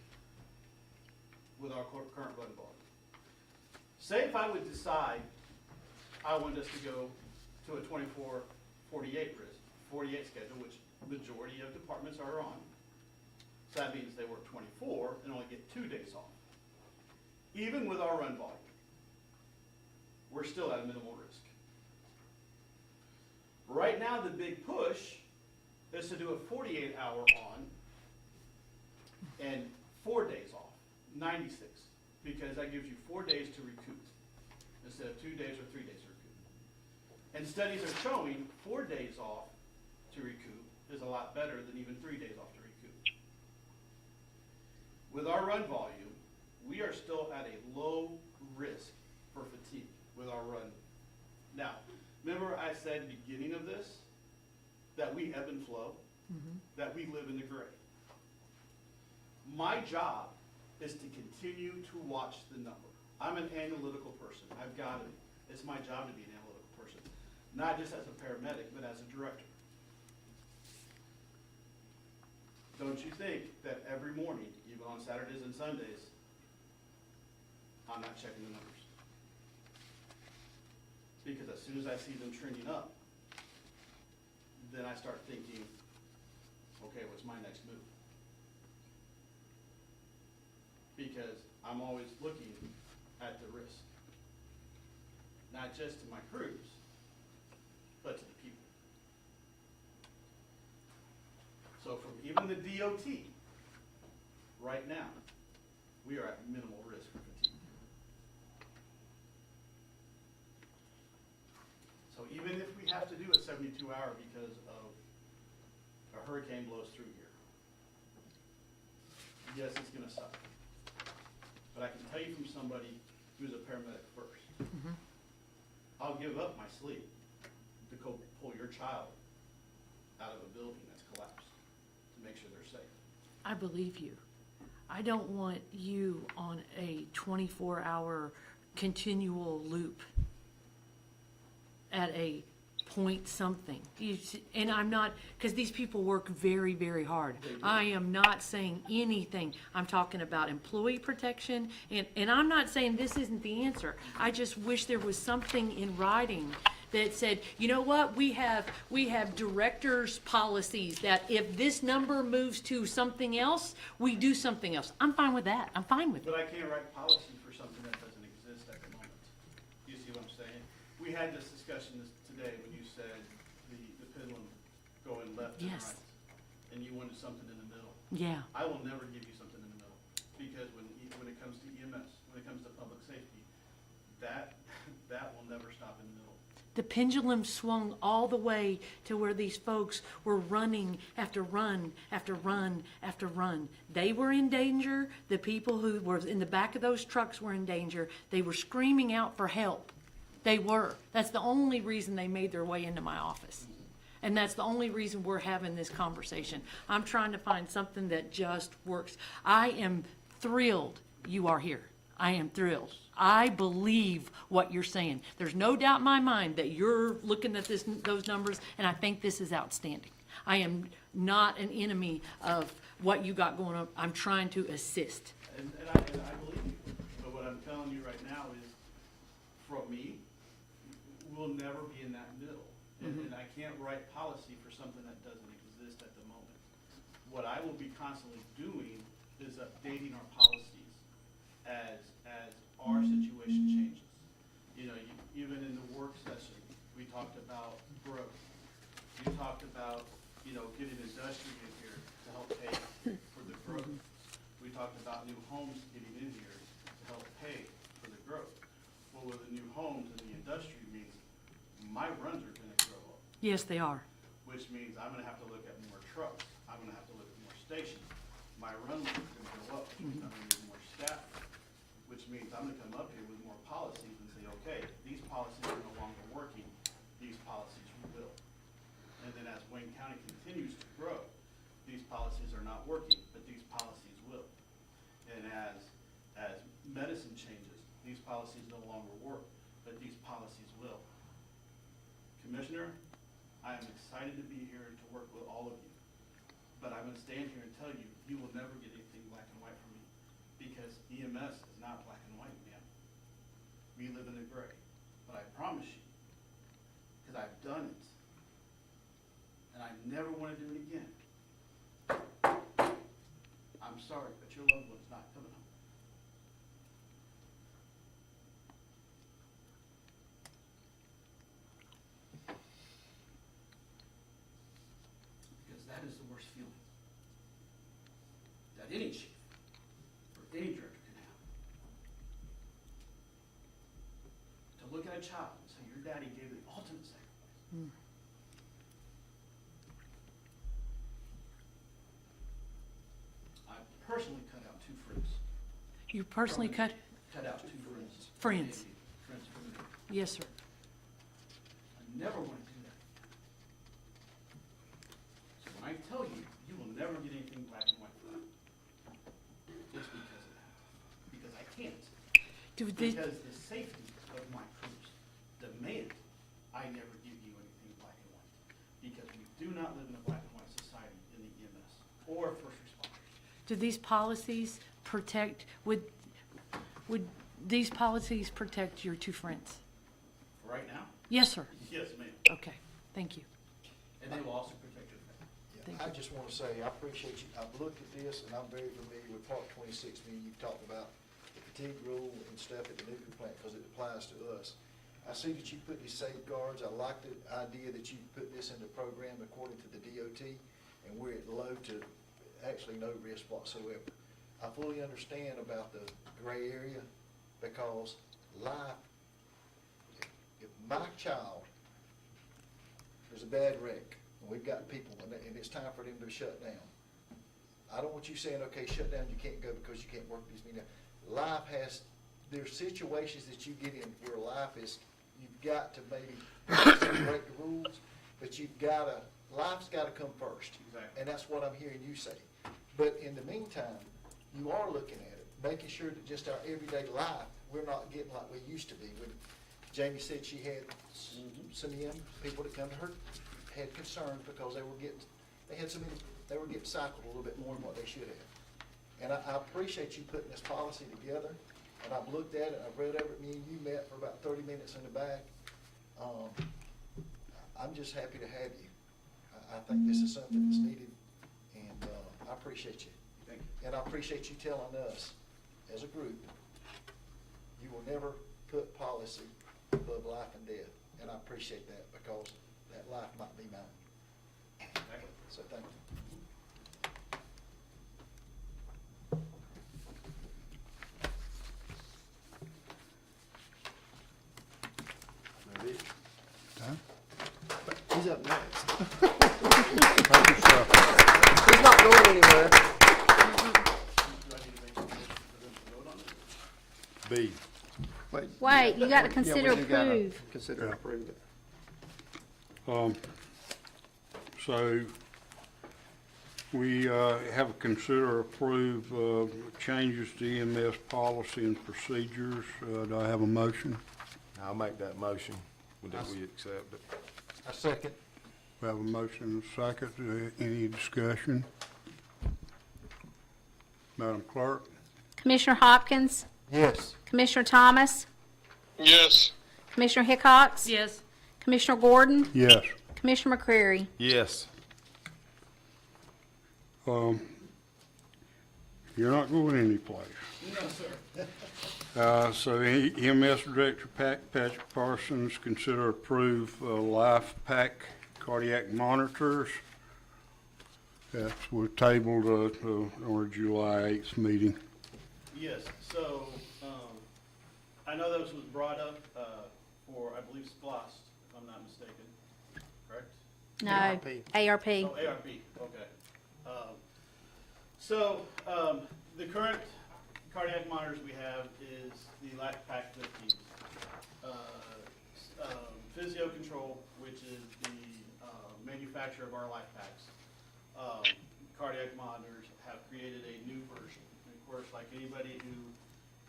with our current run volume. Say if I would decide I wanted us to go to a 24-48 risk, 48 schedule, which majority of departments are on. So that means they work 24 and only get 2 days off. Even with our run volume, we're still at a minimal risk. Right now, the big push is to do a 48-hour on and 4 days off, 96, because that gives you 4 days to recoup instead of 2 days or 3 days to recoup. And studies are showing 4 days off to recoup is a lot better than even 3 days off to recoup. With our run volume, we are still at a low risk for fatigue with our run. Now, remember I said at the beginning of this that we ebb and flow, that we live in the gray. My job is to continue to watch the number. I'm an analytical person. I've got it. It's my job to be an analytical person, not just as a paramedic, but as a director. Don't you think that every morning, even on Saturdays and Sundays, I'm not checking the numbers? Because as soon as I see them trending up, then I start thinking, okay, what's my next move? Because I'm always looking at the risk. Not just to my crews, but to the people. So from even the DOT, right now, we are at minimal risk for fatigue. So even if we have to do a 72-hour because of a hurricane blows through here, yes, it's gonna suck. But I can tell you from somebody who's a paramedic first, I'll give up my sleep to go pull your child out of a building that's collapsed to make sure they're safe. I believe you. I don't want you on a 24-hour continual loop at a point something. And I'm not, because these people work very, very hard. I am not saying anything. I'm talking about employee protection, and I'm not saying this isn't the answer. I just wish there was something in writing that said, you know what, we have directors' policies that if this number moves to something else, we do something else. I'm fine with that. I'm fine with it. But I can't write policy for something that doesn't exist at the moment. You see what I'm saying? We had this discussion today when you said the pendulum going left and Yes. right, and you wanted something in the middle. Yeah. I will never give you something in the middle, because when it comes to EMS, when it comes to public safety, that will never stop in the middle. The pendulum swung all the way to where these folks were running after run after run after run. They were in danger. The people who were in the back of those trucks were in danger. They were screaming out for help. They were. That's the only reason they made their way into my office. And that's the only reason we're having this conversation. I'm trying to find something that just works. I am thrilled you are here. I am thrilled. I believe what you're saying. There's no doubt in my mind that you're looking at those numbers, and I think this is outstanding. I am not an enemy of what you got going on. I'm trying to assist. And I believe you. But what I'm telling you right now is, from me, we'll never be in that middle. And I can't write policy for something that doesn't exist at the moment. What I will be constantly doing is updating our policies as our situation changes. You know, even in the work session, we talked about growth. You talked about, getting industry in here to help pay for the growth. We talked about new homes getting in here to help pay for the growth. Well, with the new homes and the industry means my runs are gonna grow up, Yes, they are. which means I'm gonna have to look at more trucks. I'm gonna have to look at more stations. My run is gonna go up, which means I'm gonna need more staff, which means I'm gonna come up here with more policies and say, okay, these policies are no longer working, these policies will. And then as Wayne County continues to grow, these policies are not working, but these policies will. And as medicine changes, these policies no longer work, but these policies will. Commissioner, I am excited to be here to work with all of you. But I'm gonna stand here and tell you, you will never get anything black and white from me, because EMS is not black and white, man. We live in the gray. But I promise you, because I've done it, and I never want to do it again. I'm sorry, but your loved one's not coming home. Because that is the worst feeling that any chief or any director can have. To look at a child and say, your daddy gave the ultimate sacrifice I personally cut out 2 friends. You personally cut? Cut out 2 friends. Friends. Friends from me. Yes, sir. I never want to do that. So when I tell you, you will never get anything black and white from me. Just because of that. Because I can't. Do they, Because the safety of my crews demand I never give you anything black and white. Because we do not live in a black and white society in the EMS or first responders. do these policies protect, would these policies protect your 2 friends? For right now, Yes, sir. yes, ma'am. Okay, thank you. And they will also protect your family. Thank I you. just want to say, I appreciate you, I've looked at this, and I'm very familiar with Part 26, meaning you've talked about the fatigue rule and stuff at the nuclear plant, because it applies to us. I see that you put these safeguards, I like the idea that you put this in the program according to the DOT, and we're at low to actually no risk whatsoever. I fully understand about the gray area, because life, if my child, there's a bad wreck, and we've got people, and it's time for them to shut down. I don't want you saying, okay, shut down, you can't go because you can't work these meetings. Life has, there's situations that you get in where life is, you've got to maybe break the rules, but life's gotta come first. Exactly. And that's what I'm hearing you say. But in the meantime, you are looking at it, making sure that just our everyday life, we're not getting like we used to be. When Jamie said she had some young people that come to her, had concerns because they were getting cycled a little bit more than what they should have. And I appreciate you putting this policy together, and I've looked at it, I've read over it, me and you met for about 30 minutes in the back. I'm just happy to have you. I think this is something that's needed, and I appreciate you. Thank you. And I appreciate you telling us, as a group, you will never put policy above life and death. And I appreciate that, because that life might be mine. Exactly. So thank you. He's up next. Thank you, sir. He's not going anywhere. Do I need to make a motion for them to vote on it? B. Wait, you gotta Yeah, consider we do gotta approve. Consider Yeah. approve it. So we have a consider approve changes to EMS policy and procedures. Do I have a motion? I'll make that motion that we accept it. I second. We have a motion and a second. Any discussion? Madam Clerk? Commissioner Hopkins, Yes. Commissioner Thomas, Yes. Commissioner Hickox, Yes, Commissioner Gordon, Yes. Commissioner McCreary. Yes. You're not going anyplace. No, sir. So EMS Director Patrick Parsons, consider approve Life Pack cardiac monitors. That's, we're tabled on our July 8th meeting. Yes, so, I know this was brought up, for, I believe, SPOS, if I'm not mistaken, correct? No, ARP. ARP. Oh, ARP, okay. The current cardiac monitors we have is the LifePak 15. Physio Control, which is the manufacturer of our LifePaks, cardiac monitors, have created a new version. And of course, like anybody who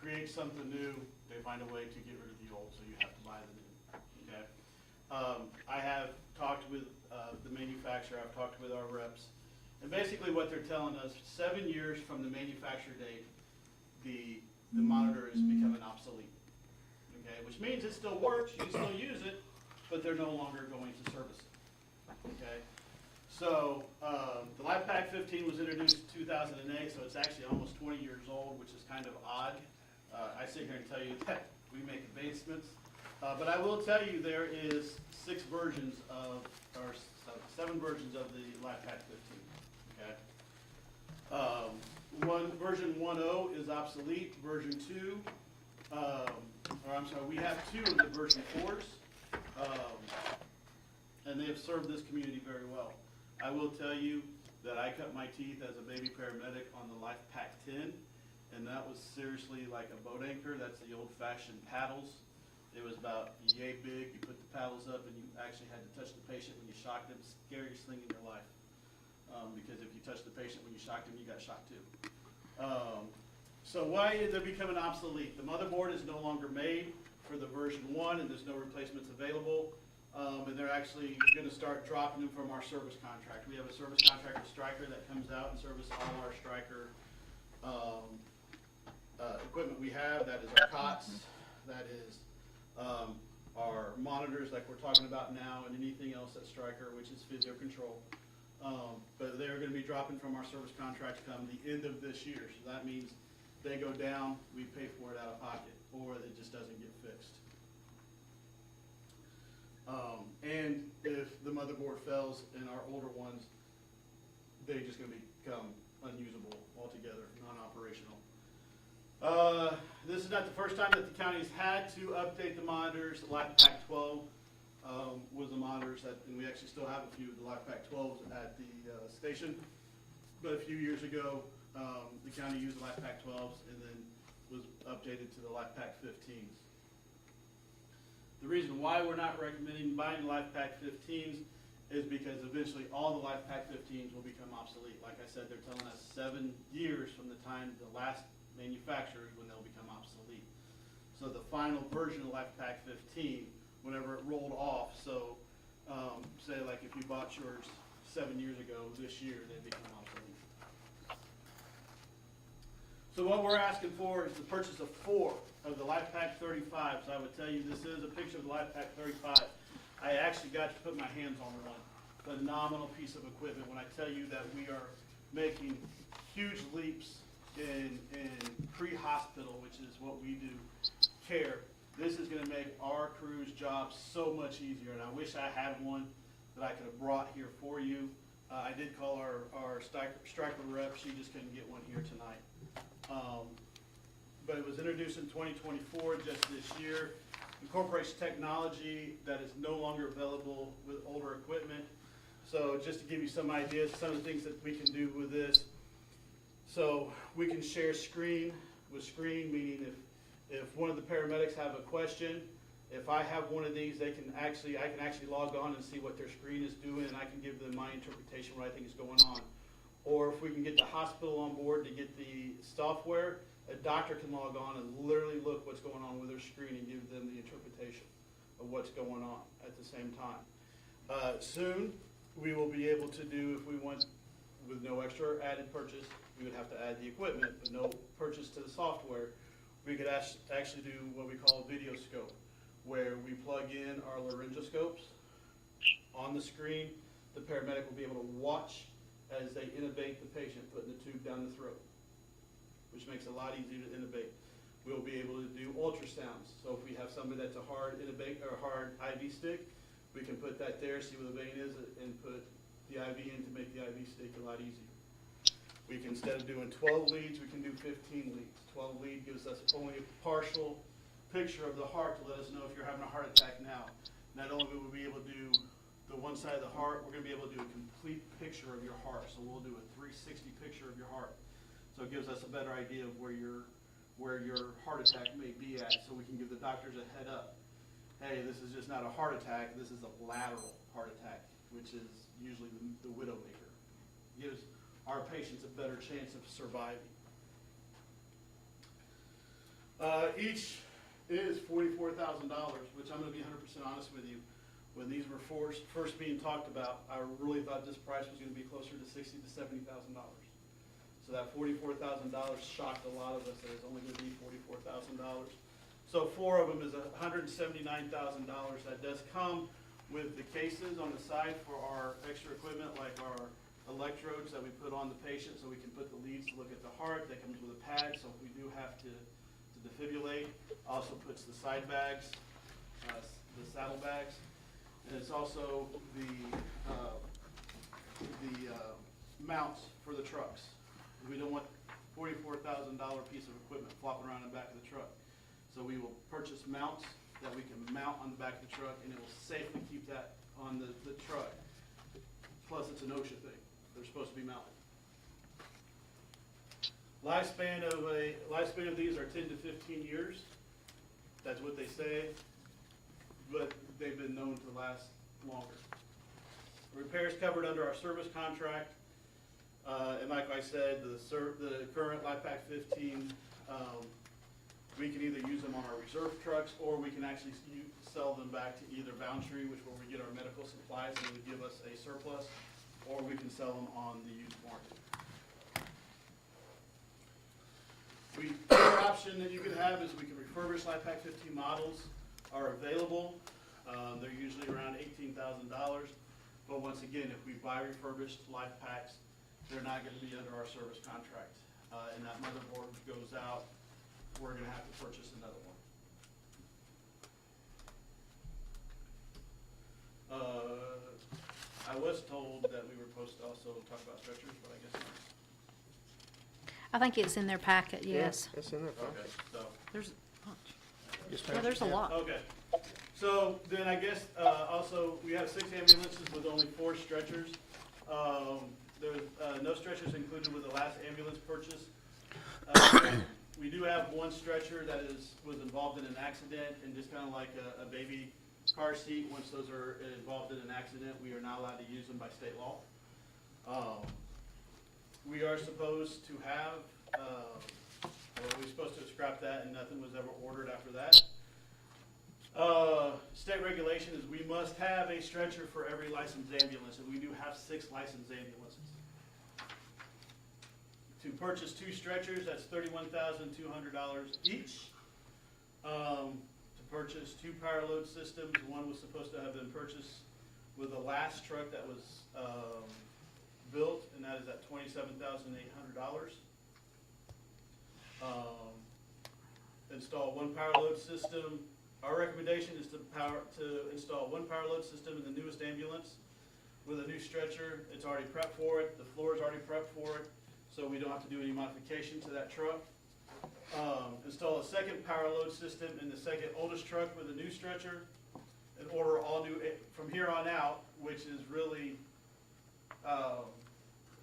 creates something new, they find a way to get rid of the old, so you have to buy the new, okay? I have talked with the manufacturer, I've talked with our reps, and basically what they're telling us, 7 years from the manufacture date, the monitor is becoming obsolete, okay? Which means it still works, you can still use it, but they're no longer going to service it, okay? So, the LifePak 15 was introduced in 2008, so it's actually almost 20 years old, which is kind of odd. I sit here and tell you that we make advancements, but I will tell you there is 7 versions of the LifePak 15, okay? Version 1.0 is obsolete, version 2, we have 2 of the version 4s. and they have served this community very well. I will tell you that I cut my teeth as a baby paramedic on the Life Pack 10, and that was seriously like a boat anchor. That's the old-fashioned paddles. It was about yay big. You put the paddles up, and you actually had to touch the patient when you shocked them. Scariest thing in your life, because if you touched the patient when you shocked them, you got shocked too. So why is it becoming obsolete? The motherboard is no longer made for the version 1, and there's no replacements available. And they're actually going to start dropping them from our service contract. We have a service contract with Stryker that comes out and services all our Stryker equipment we have. That is our cots, that is our monitors like we're talking about now, and anything else at Stryker, which is physio control. But they're going to be dropping from our service contract come the end of this year. So that means they go down, we pay for it out of pocket, or it just doesn't get fixed. And if the motherboard fails in our older ones, they're just going to become unusable altogether, non-operational. This is not the first time that the county's had to update the monitors. The LifePak 12 was the monitors that, and we actually still have a few of the LifePak 12s at the station. But a few years ago, the county used the LifePak 12s and then was updated to the LifePak 15s. The reason why we're not recommending buying LifePak 15s is because eventually all the LifePak 15s will become obsolete. Like I said, they're telling us 7 years from the time the last manufacturers when they'll become obsolete. So the final version of LifePak 15, whenever it rolled off, so say like if you bought yours 7 years ago, this year they become obsolete. So what we're asking for is the purchase of 4 of the LifePak 35s. I would tell you this is a picture of the LifePak 35. I actually got to put my hands on one. Phenomenal piece of equipment. When I tell you that we are making huge leaps in pre-hospital, which is what we do, care, this is going to make our crew's job so much easier. And I wish I had one that I could have brought here for you. I did call our Stryker rep. She just couldn't get one here tonight. But it was introduced in 2024, just this year. Incorporates technology that is no longer available with older equipment. So just to give you some ideas, some of the things that we can do with this. So we can share screen with screen, meaning if one of the paramedics have a question, if I have one of these, I can actually log on and see what their screen is doing, and I can give them my interpretation, what I think is going on. Or if we can get the hospital on board to get the software, a doctor can log on and literally look what's going on with their screen and give them the interpretation of what's going on at the same time. Soon, we will be able to do, if we want, with no extra added purchase, we would have to add the equipment, but no purchase to the software. We could actually do what we call a video scope, where we plug in our laryngoscopes on the screen. The paramedic will be able to watch as they intubate the patient, putting the tube down the throat, which makes it a lot easier to intubate. We'll be able to do ultrasounds. So if we have somebody that's a hard intubate or hard IV stick, we can put that there, see where the vein is, and put the IV in to make the IV stick a lot easier. We can, instead of doing 12 leads, we can do 15 leads. 12 lead gives us only a partial picture of the heart to let us know if you're having a heart attack now. Not only will we be able to do the one side of the heart, we're going to be able to do a complete picture of your heart. So we'll do a 360 picture of your heart. So it gives us a better idea of where your heart attack may be at, so we can give the doctors a head up. Hey, this is just not a heart attack, this is a lateral heart attack, which is usually the widowmaker. Gives our patients a better chance of surviving. Each is $44,000, which I'm going to be 100% honest with you. When these were first being talked about, I really thought this price was going to be closer to $60,000 to $70,000. So that $44,000 shocked a lot of us that it's only going to be $44,000. So 4 of them is $179,000. That does come with the cases on the side for our extra equipment, like our electrodes that we put on the patient so we can put the leads to look at the heart. That comes with a pad, so if we do have to defibrillate. Also puts the side bags, the saddle bags. And it's also the mounts for the trucks. We don't want $44,000 piece of equipment flopping around in the back of the truck. So we will purchase mounts that we can mount on the back of the truck, and it will safely keep that on the truck. Plus, it's an OSHA thing. They're supposed to be mounted. Lifespan of these are 10 to 15 years. That's what they say, but they've been known to last longer. Repairs covered under our service contract, and like I said, the current LifePak 15, we can either use them on our reserve trucks, or we can actually sell them back to either Boundtree, which is where we get our medical supplies, and they would give us a surplus, or we can sell them on the used market. The other option that you can have is we can refurbish LifePak 15 models are available. They're usually around $18,000. But once again, if we buy refurbished LifePaks, they're not going to be under our service contract. And that motherboard goes out, we're going to have to purchase another one. I was told that we were supposed to also talk about stretchers, but I guess not. I think it's in their packet, yes. It's in there. Okay, so. There's a bunch. Yes, Yeah, ma'am. there's a lot. Okay, so then I guess, also, we have 6 ambulances with only 4 stretchers. There's, no stretchers included with the last ambulance purchase. We do have 1 stretcher that was involved in an accident, and just kind of like a baby car seat, once those are involved in an accident, we are not allowed to use them by state law. We are supposed to have, we're supposed to scrap that, and nothing was ever ordered after that. State regulation is we must have a stretcher for every licensed ambulance, and we do have 6 licensed ambulances. To purchase 2 stretchers, that's $31,200 each. To purchase 2 power load systems, one was supposed to have been purchased with the last truck that was built, and that is at $27,800. Install 1 power load system. Our recommendation is to install 1 power load system in the newest ambulance with a new stretcher. It's already prepped for it. The floor is already prepped for it, so we don't have to do any modification to that truck. Install a 2nd power load system in the 2nd oldest truck with a new stretcher, and order all new from here on out, which is really,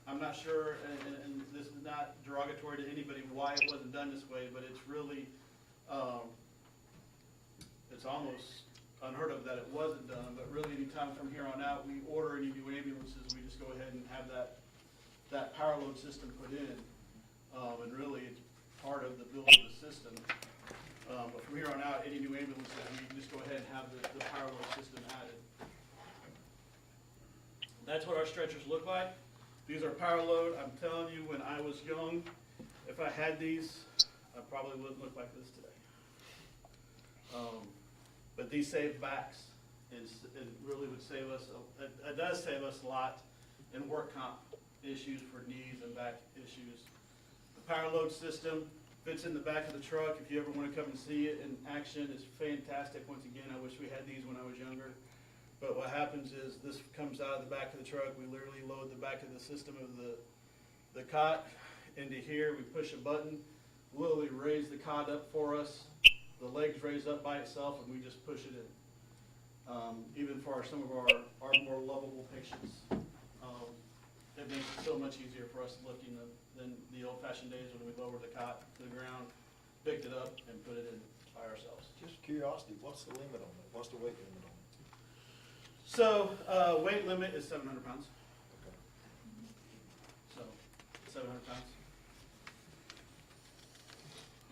I'm not sure, and this is not derogatory to anybody why it wasn't done this way, but it's really, it's almost unheard of that it wasn't done, but really anytime from here on out, we order any new ambulances, we just go ahead and have that power load system put in. And really, it's part of the build of the system. But from here on out, any new ambulances, we can just go ahead and have the power load system added. That's what our stretchers look like. These are power load. I'm telling you, when I was young, if I had these, I probably wouldn't look like this today. But these save backs. It really would save us, it does save us a lot in work comp issues for knees and back issues. The power load system fits in the back of the truck. If you ever want to come and see it in action, it's fantastic. Once again, I wish we had these when I was younger. But what happens is this comes out of the back of the truck. We literally load the back of the system of the cot into here. We push a button, literally raise the cot up for us. The legs raise up by itself, and we just push it in. Even for some of our more lovable patients, it makes it so much easier for us lifting than the old-fashioned days when we lowered the cot to the ground, picked it up, and put it in by ourselves. Just curiosity, what's the limit on it? What's the weight limit on it? So, weight limit is 700 pounds. Okay. So, 700 pounds.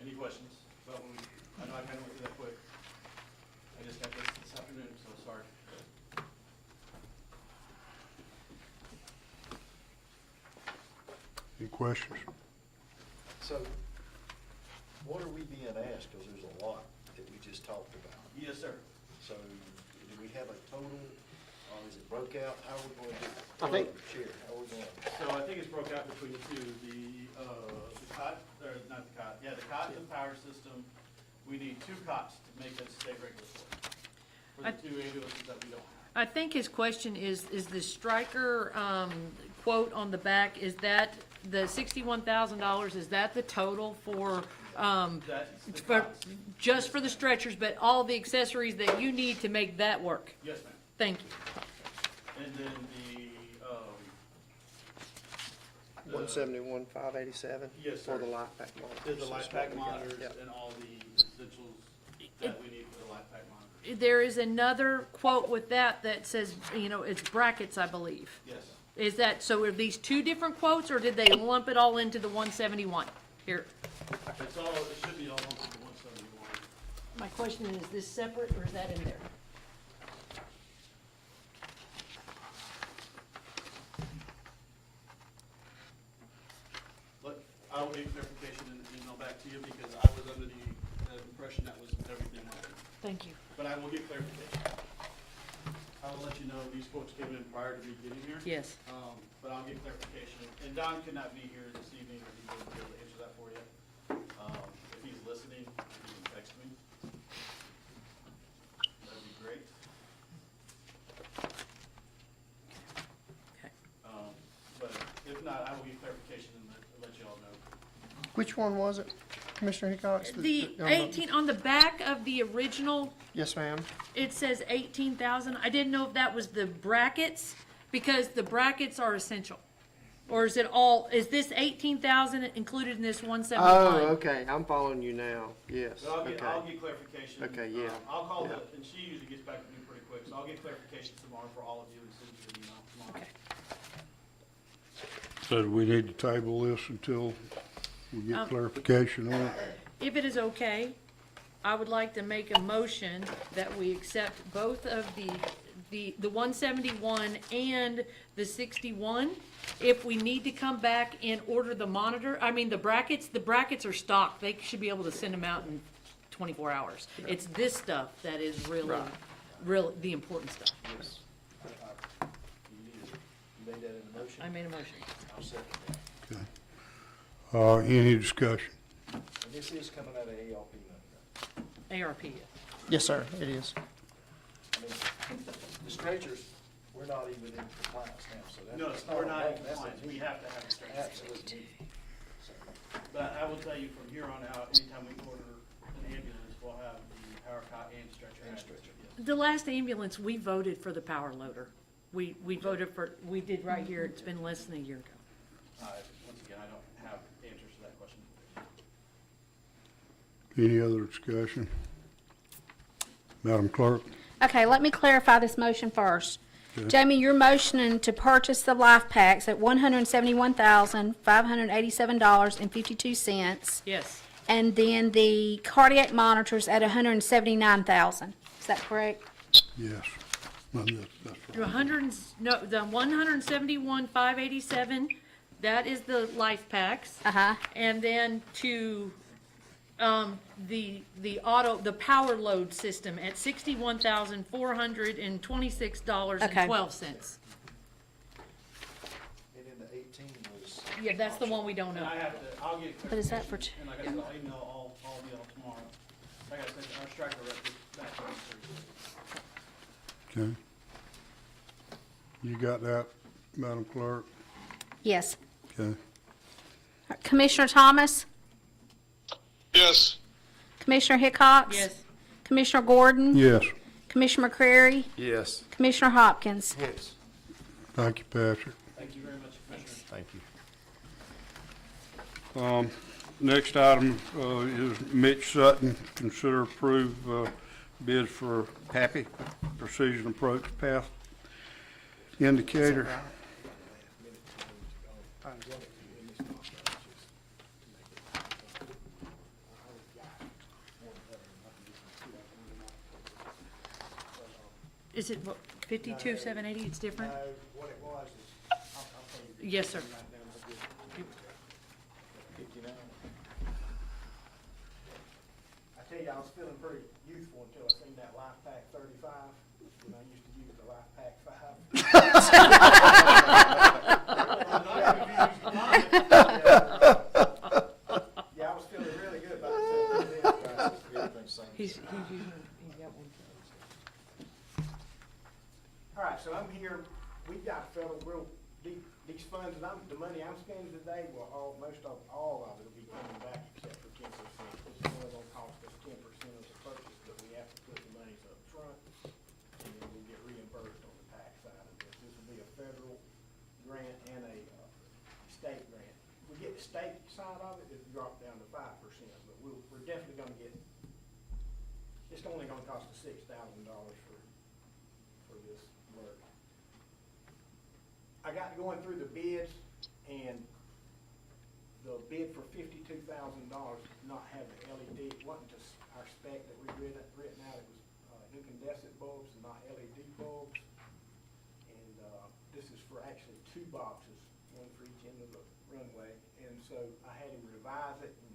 Any questions about when I know I kind of went through that quick. I just got this afternoon, so sorry. Any questions? So, what are we being asked? Because there's a lot that we just talked about. Yes, sir. So, do we have a total, or is it broke out? How are we going to do it? I think- Share, how are we going? So I think it's broke out between the two, the cot, or not the cot, yeah, the cot and the power system. We need 2 cots to make it state regulatory for the 2 ambulances that we don't have. I think his question is the Stryker, quote on the back, is that the $61,000, is that the total for, That's the for, cots. just for the stretchers, but all the accessories that you need to make that work? Yes, ma'am. Thank you. And then the, 171,587. Yes, For sir. the life pack monitors. is the life That's what pack we got. monitors Yep. and all the essentials that we need for the life pack monitors. There is another quote with that says, it's brackets, I believe. Yes. Is that, so are these two different quotes, or did they lump it all into the 171? Here, It's all, it should be all on the 171. my question is this separate, or is that in there? Look, I will get clarification in the email back to you because I was under the impression that was everything else. Thank you. But I will get clarification. I will let you know these quotes came in prior to me getting here. Yes. But I'll get clarification. And Don could not be here this evening, or he wouldn't be able to answer that for you. If he's listening, he can text me. That'd be great. Okay. But if not, I will get clarification and let you all know. Which one was it, Commissioner Hickox? The 18, on the back of the original, Yes, ma'am. it says 18,000. I didn't know if that was the brackets, because the brackets are essential. Or is it all, is this 18,000 included in this 171? Oh, okay, I'm following you now, yes, But I'll get okay. clarification. Okay, yeah, I'll call yeah. and she usually gets back to me pretty quick, so I'll get clarification tomorrow for all of you and send you an email tomorrow. Okay. So do we need to table this until we get clarification on it? If it is okay, I would like to make a motion that we accept both of the 171 and the 61. If we need to come back and order the monitor, the brackets are stocked. They should be able to send them out in 24 hours. It's this stuff that is really the important stuff. Yes. You made that in a motion? I made a motion. I'll second that. Okay. Any discussion? And this is coming out of ARP money, ARP. Yes, sir, it is. right? I mean, the stretchers, we're not even in compliance now, so that's. No, that's we're not in that's a compliance. We need. have to have a stretcher. Absolutely. So, But I will tell you from here on out, anytime we order an ambulance, we'll have the power cot and stretcher. And added. stretcher. Yes. The last ambulance, we voted for the power loader. We voted for, we did right here. It's been less than a year ago. Once again, I don't have answers to that question. Any other discussion? Madam Clerk? Okay, let me clarify this motion first. Okay. Jamie, you're motioning to purchase the life packs at $171,587.52, Yes. and then the cardiac monitors at $179,000. Is that correct? Yes. No, that's right. The 171,587, that is the life packs. Uh-huh. And then to, the power load system at $61,426.12. And then the 18 was. Yeah, that's the one we don't And know. I have to, I'll get What is that for clarification, and like I said, I'll email all of y'all tomorrow. Like I said, our striker rep is back on Thursday. Okay. You got that, Madam Clerk? Yes. Okay. Commissioner Thomas? Yes. Commissioner Hickox? Yes. Commissioner Gordon? Yes. Commissioner McCrary? Yes. Commissioner Hopkins? Yes. Thank you, Patrick. Thank you very much, Commissioner. Thank you. Next item is Mitch Sutton. Consider approve bid for Happy Precision Approach Path Indicator. Is it 52,780? It's different? What it was is, I'll tell you. Yes, sir. Right now, it's good. 59. I tell you, I was feeling pretty youthful until I seen that Life Pack 35, when I used to use the Life Pack 5. Yeah, I was feeling really good about it. Everything's same. He's using, he got one. All right, so I'm here, we've got federal real deep, these funds, and the money I'm spending today, will all of it will be coming back except for 10%. This is only gonna cost us 10% of the purchase, but we have to put the monies up front, and then we'll get reimbursed on the tax side of this. This get the state side of it, it'll drop down to 5%, but we're definitely gonna get, it's only gonna cost us $6,000 for this work. I got going through the bids, and the bid for $52,000 did not have the LED, it wasn't just our spec that we written out, it was incandescent bulbs and not LED bulbs. And this is for actually 2 boxes, one for each end of the runway. And so I had him revise it, and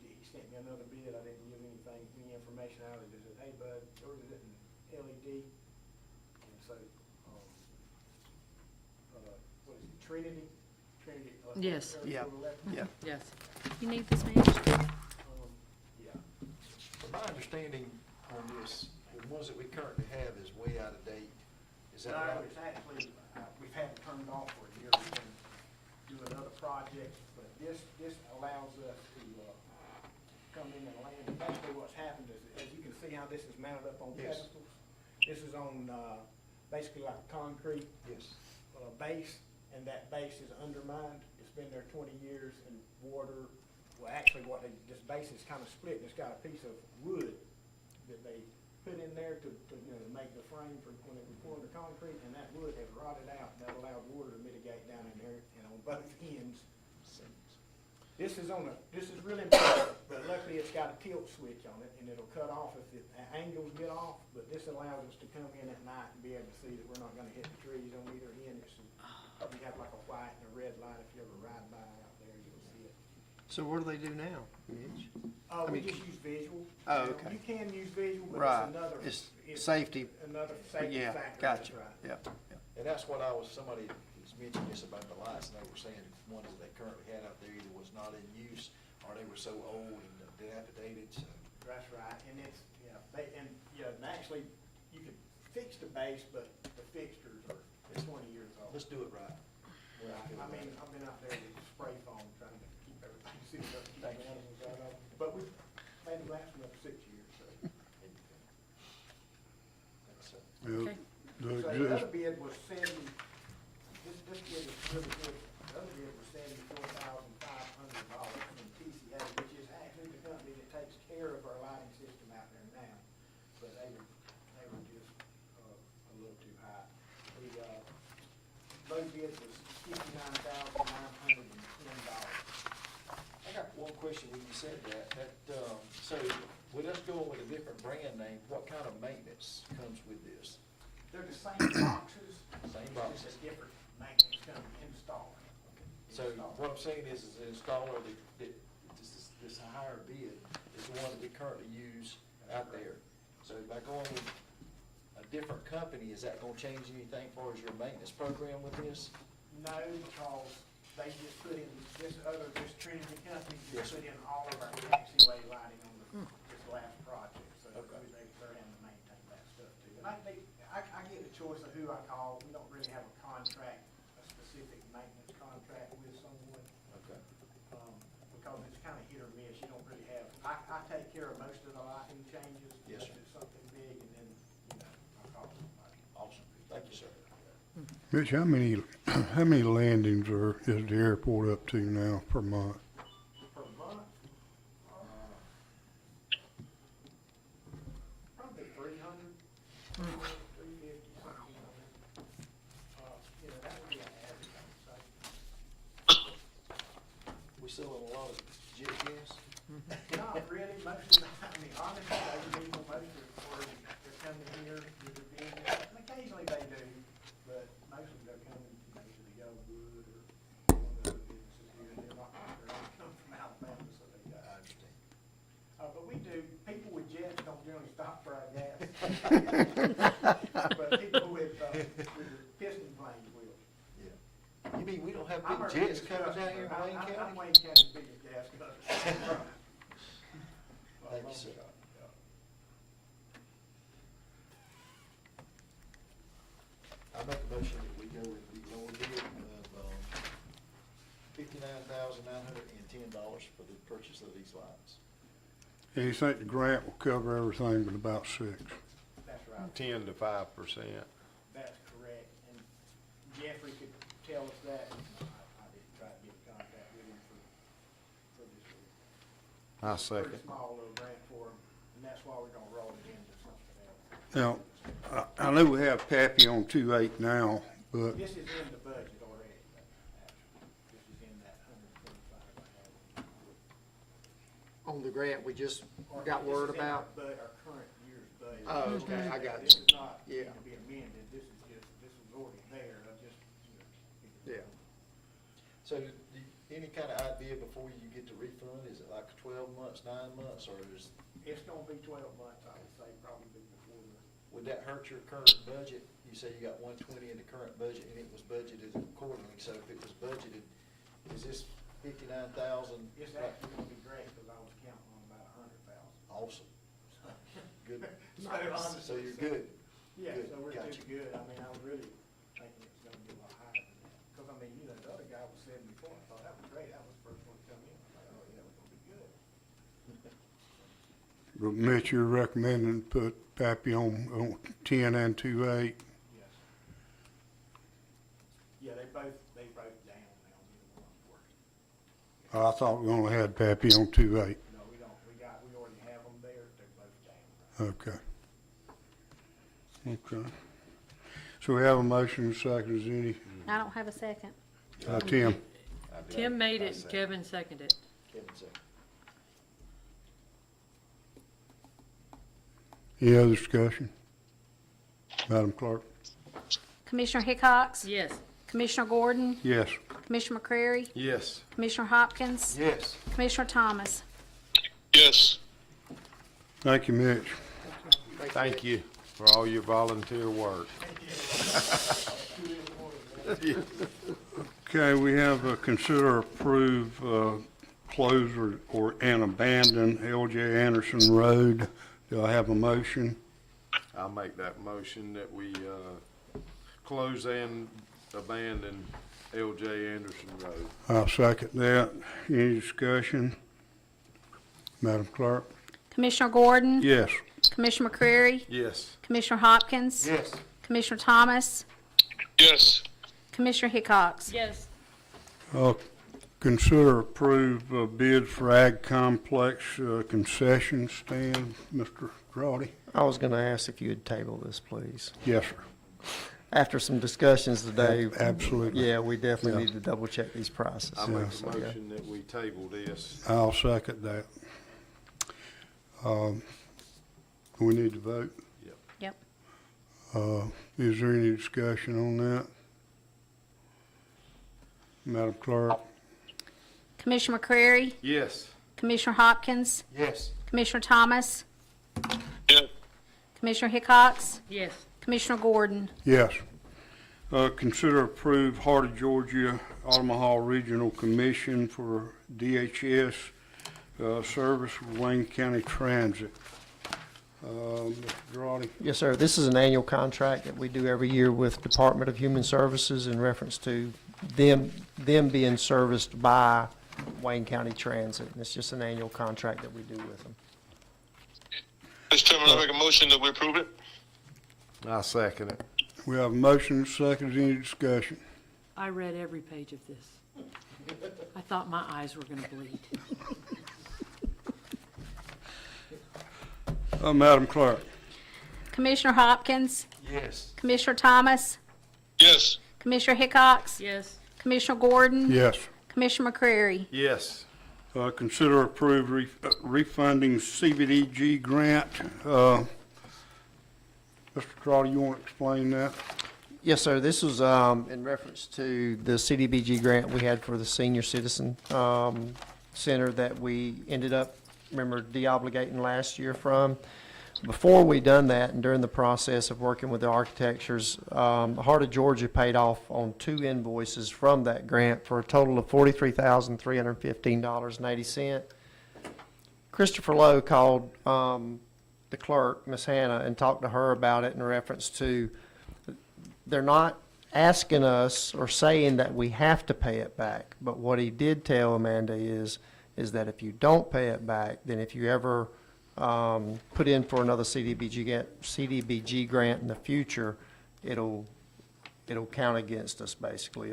he sent me another bid. I didn't give any information out of it. He said, hey bud, yours is in LED. And so, what is it, Trinity? Yes. Yeah. Yeah. Yes. You need this, ma'am? Yeah. From my understanding on this, the ones that we currently have is way out of date. Is that No, right? it's actually, we've had it turned off for a year. We've been doing other projects, but this allows us to come in and land. And basically what's happened is, as you can see how this is mounted up on Yes. pedestals, this is on basically like a concrete Yes. base, and that base is undermined. It's been there 20 years, and water, well, actually this base is kind of split, and it's got a piece of wood that they put in there to make the frame for when it was pouring the concrete, and that wood has rotted out, and that allowed water to mitigate down in there, and on both ends. This is really important, but luckily it's got a tilt switch on it, and it'll cut off if the angles get off, but this allows us to come in at night and be able to see that we're not gonna hit the trees on either end. We have like a white and a red light. If you ever ride by out there, you'll see it. So what do they do now, Mitch? We just use visual. Oh, okay. You can use visual, but Right. it's another. It's safety. Another safety Yeah, factor. gotcha. That's right. Yeah. And that's what somebody was mentioning this about the lights, and they were saying ones that they currently had out there either was not in use, or they were so old and dilapidated, so. That's right, and it's, and actually, you could fix the base, but the fixtures are 20 years old. Let's do it right. I mean, I've been out there with spray foam trying to keep everything sealed up, keep the animals out of it, but we've made it last another 6 years, so. That's, Yeah, Okay. the So the exist- other bid was this bid is really good. The other bid was $74,500 from TCA, which is actually the company that takes care of our lighting system out there now. But they were just, a little too high. The, low bid was $59,910. I got one question when you said that, so with us going with a different brand name, what kind of maintenance comes with this? They're the same boxes. Same It's boxes. just a different maintenance company installing. So what I'm saying is the installer, this higher bid is the one that we currently use out there. So by going with a different company, is that gonna change anything as far as your maintenance program with this? No, because they just put in, this Trinity company Yes. just put in all of our taxiway lighting on this last project, so Okay. they're having to maintain that stuff too. And I get a choice of who I call. We don't really have a contract, a specific maintenance contract with someone, Okay. because it's kind of hit or miss. You don't really have, I take care of most of the lighting changes. Yes, If sir. it's something big, and then, I call somebody. Awesome. Thank you, sir. Mitch, how many landings is the airport up to now per month? Per month? Probably 300, 350, something like that. That would be an average, I would say. We selling a lot of jet gas? Not really, most of the, honestly, those people, most are, they're coming here, do their business, and occasionally they do, but mostly they're coming, to the Youngwood or one of the other businesses here, and they're not, come from Alabama, so they got. I understand. But we do, people with jets don't generally stop for our gas. But people with piston planes will. Yeah. You mean we don't have I'm our big jets biggest coming down here in customer. Wayne I'm County? Wayne County's biggest gas customer. Thank you, sir. I make a motion that we go with the lower bid of $59,910 for the purchase of these lights. And you think the grant will cover everything but about 6? That's right. 10 to 5%. That's correct. And Jeffrey could tell us that. I didn't try to get in contact with him for I'll Pretty second. small little grant for them, and that's why we're gonna roll it into something else. Now, I know we have Pappy on 2.8 now, but This is in the budget already, actually. This is in that 125 I have. On the grant we just Or got this word is in our about. our current year's budget. Oh, okay, I got This you. is not Yeah. to be amended, this is just, this was already there, I just, Yeah. So, any kind of idea before you get the refund? Is it like 12 months, 9 months, or is, It's gonna be 12 months, I would say, probably before the. would that hurt your current budget? You say you got 120 in the current budget and it was budgeted accordingly, so if it was budgeted, is this 59,000? It's actually gonna be great, because I was counting on about 100,000. Awesome. Good. So, honestly, So you're good. Yeah, Good, so we're gotcha. too good. I mean, I was really thinking it was gonna be a lot higher than that. Because, I mean, you know, the other guy was 74. I thought that was great. That was the first one to come in. I was like, oh, yeah, we're gonna be good. but Mitch, you're recommending put Pappy on 10 and 2.8. Yes. Yeah, they both down now, neither one's working. I thought we only had Pappy on 2.8. No, we don't. We already have them there. They're both down. Okay. Okay. So we have a motion and a second. Is there any, I don't have a second. Tim? Tim made it, and Kevin seconded it. Kevin said. Any other discussion? Madam Clerk? Commissioner Hickox? Yes. Commissioner Gordon? Yes. Commissioner McCrary? Yes. Commissioner Hopkins? Yes. Commissioner Thomas? Yes. Thank you, Mitch. Thank you for all your volunteer work. Okay, we have consider approve, close or and abandon LJ Anderson Road. Do I have a motion? I'll make that motion that we, close and abandon LJ Anderson Road. I'll second that. Any discussion? Madam Clerk? Commissioner Gordon? Yes. Commissioner McCrary? Yes. Commissioner Hopkins? Yes. Commissioner Thomas? Yes. Commissioner Hickox? Yes. Consider approve bid for Ag Complex concession stand. Mr. Crowdy? I was gonna ask if you would table this, please. Yes, sir. After some discussions today. Absolutely. Yeah, we definitely Yeah. need to double check these prices. I make So, a yeah. motion that we table this. I'll second that. We need to vote. Yep. Is there any discussion on that? Madam Clerk? Commissioner McCrary? Yes. Commissioner Hopkins? Yes. Commissioner Thomas? Yes. Commissioner Hickox? Yes. Commissioner Gordon? Yes. Consider approve Heart of Georgia Omaha Regional Commission for DHS service with Wayne County Transit. Mr. Girardi? Yes, sir. This is an annual contract that we do every year with Department of Human Services in reference to them being serviced by Wayne County Transit. And it's just an annual contract that we do with them. Mr. Chairman, I make a motion that we approve it. I'll second it. We have a motion and a second. Is there any discussion? I read every page of this. I thought my eyes were gonna bleed. Madam Clerk? Commissioner Hopkins? Yes. Commissioner Thomas? Yes. Commissioner Hickox? Yes. Commissioner Gordon? Yes. Commissioner McCrary? Yes. Consider approve refunding CBDG grant. Mr. Crowder, you want to explain that? Yes, sir. This was in reference to the CDBG grant we had for the senior citizen center that we ended up, remember, de-obligating last year from. Before we done that, and during the process of working with the architectures, Heart of Georgia paid off on 2 invoices from that grant for a total of $43,315.80. Christopher Lowe called the clerk, Miss Hannah, and talked to her about it in reference to, they're not asking us or saying that we have to pay it back, but what he did tell Amanda is that if you don't pay it back, then if you ever put in for another CDBG grant in the future, it'll count against us, basically.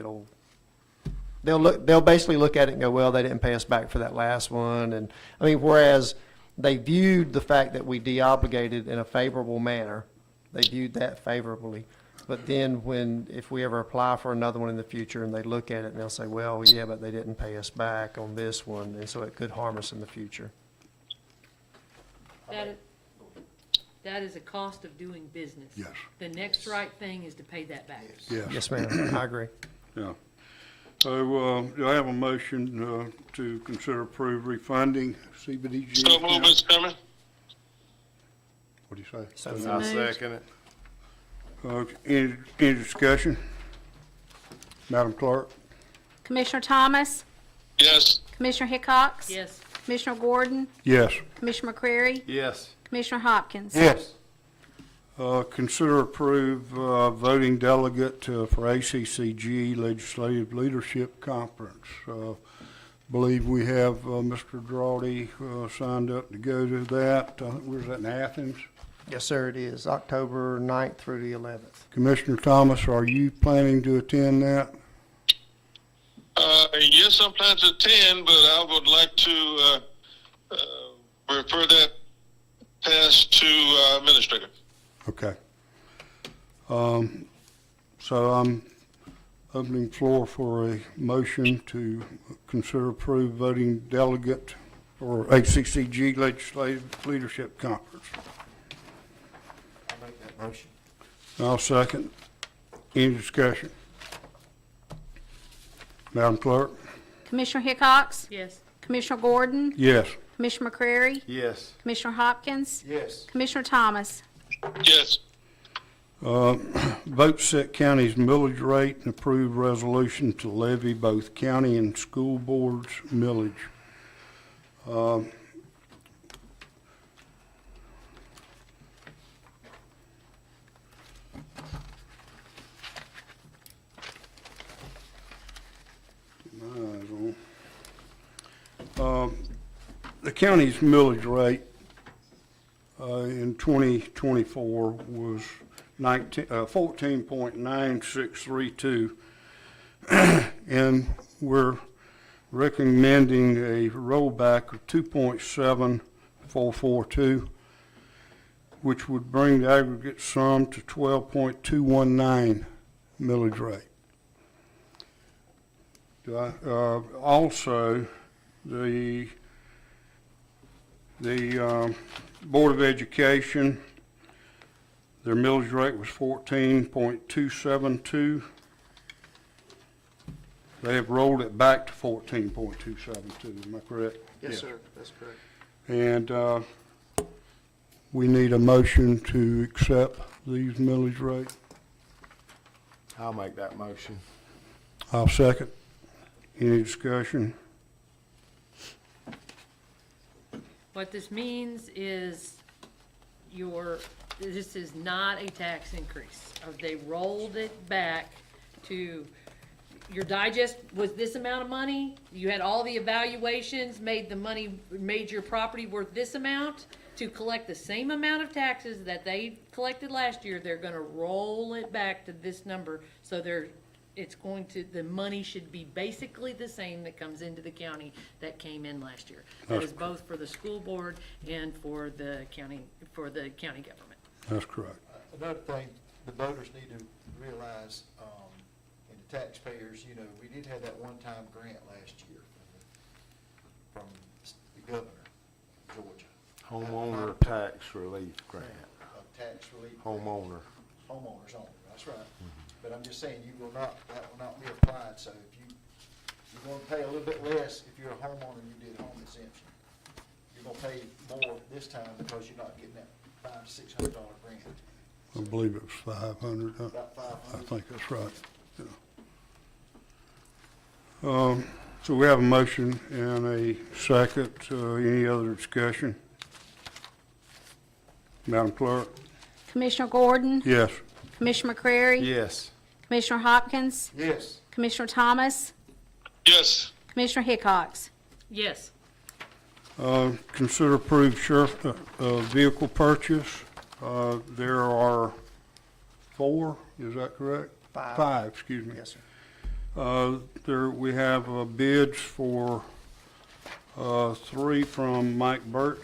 they'll basically look at it and go, well, they didn't pay us back for that last one. And, I mean, whereas they viewed the fact that we de-obligated in a favorable manner, they viewed that favorably. But then if we ever apply for another one in the future and they look at it and they'll say, well, yeah, but they didn't pay us back on this one, and so it could harm us in the future. That is a cost of doing business. Yes. The next right thing is to pay that back. Yes. Yes, ma'am, I agree. Yeah. So, do I have a motion, to consider approve refunding CBDG? So move, Mr. Chairman. What do you say? So I second it. Any discussion? Madam Clerk? Commissioner Thomas, Yes. Commissioner Hickox. Yes. Commissioner Gordon, Yes. Commissioner McCrary, Yes. Commissioner Hopkins. Yes. Consider approve, voting delegate, for ACCG Legislative Leadership Conference. Believe we have, Mr. Drawdy, signed up to go to that. Where's that, in Athens? Yes, sir, it is, October 9th through the 11th. Commissioner Thomas, are you planning to attend that? Yes, I'm planning to attend, but I would like to refer that pass to administrator. Okay. So I'm opening floor for a motion to consider approve voting delegate for ACCG Legislative Leadership Conference. I'll make that motion. I'll second. Any discussion? Madam Clerk? Commissioner Hickox, Yes. Commissioner Gordon, Yes. Commissioner McCrary, Yes. Commissioner Hopkins, Yes. Commissioner Thomas. Yes. Vote set county's millage rate and approve resolution to levy both county and school boards millage. The county's millage rate in 2024 was 14.9632, and we're recommending a rollback of 2.7442, which would bring the aggregate sum to 12.219 millage rate. Also, the Board of Education, their millage rate was 14.272. They have rolled it back to 14.272, am I correct? Yes, sir, that's correct. And we need a motion to accept these millage rates. I'll make that motion. I'll second. Any discussion? What this means is this is not a tax increase. They rolled it back to, your digest was this amount of money, you had all the evaluations, made your property worth this amount. To collect the same amount of taxes that they collected last year, they're gonna roll it back to this number, so the money should be basically the same that comes into the county that came in last year. That is both for the school board and for the county government. That's correct. Another thing, the voters need to realize, and the taxpayers, you know, we did have that one-time grant last year from the governor, Georgia. Homeowner tax relief grant. Tax relief. Homeowners Homeowners only, that's right. But I'm just saying, that will not be applied, so if you're gonna pay a little bit less if you're a homeowner and you did home exemption. You're gonna pay more this time because you're not getting that $500 to $600 grant. I believe it was 500. About I 500. think that's right. Yeah. So we have a motion and a second. Any other discussion? Madam Clerk? Commissioner Gordon, Yes. Commissioner McCrary, Yes. Commissioner Hopkins, Yes. Commissioner Thomas, Yes. Commissioner Hickox. Yes. Consider approved sheriff vehicle purchase. There are 4, is that correct? Five. 5, excuse me. Yes, sir. We have bids for 3 from Mike Birch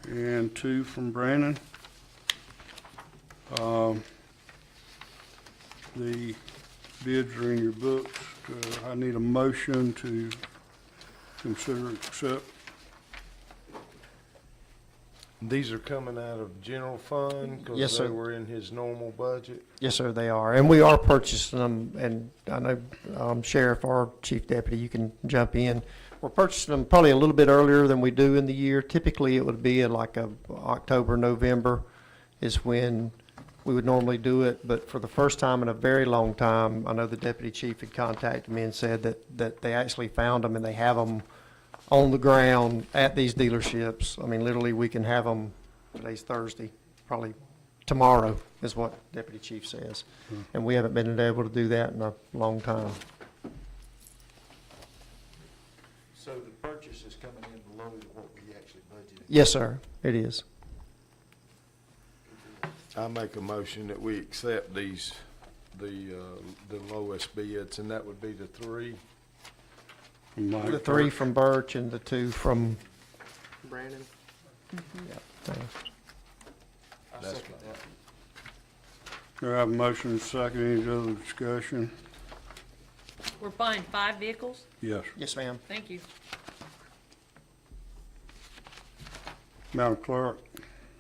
and 2 from Brandon. The bids are in your books. I need a motion to consider and accept. These are coming out of general fund? Yes, Because sir. they were in his normal budget? Yes, sir, they are. And we are purchasing them, and I know Sheriff or Chief Deputy, you can jump in. We're purchasing them probably a little bit earlier than we do in the year. Typically, it would be in like October, November is when we would normally do it. But for the first time in a very long time, I know the Deputy Chief had contacted me and said that they actually found them and they have them on the ground at these dealerships. I mean, literally, we can have them, today's Thursday, probably tomorrow is what Deputy Chief says. And we haven't been able to do that in a long time. So the purchase is coming in below what we actually budgeted. Yes, sir, it is. I make a motion that we accept the lowest bids, and that would be the 3. Mike The 3 Birch. from Birch and the 2 from, Brandon? yeah. I That's second that. Do I have a motion and a second? Any other discussion? We're buying 5 vehicles? Yes. Yes, ma'am. Thank you. Madam Clerk?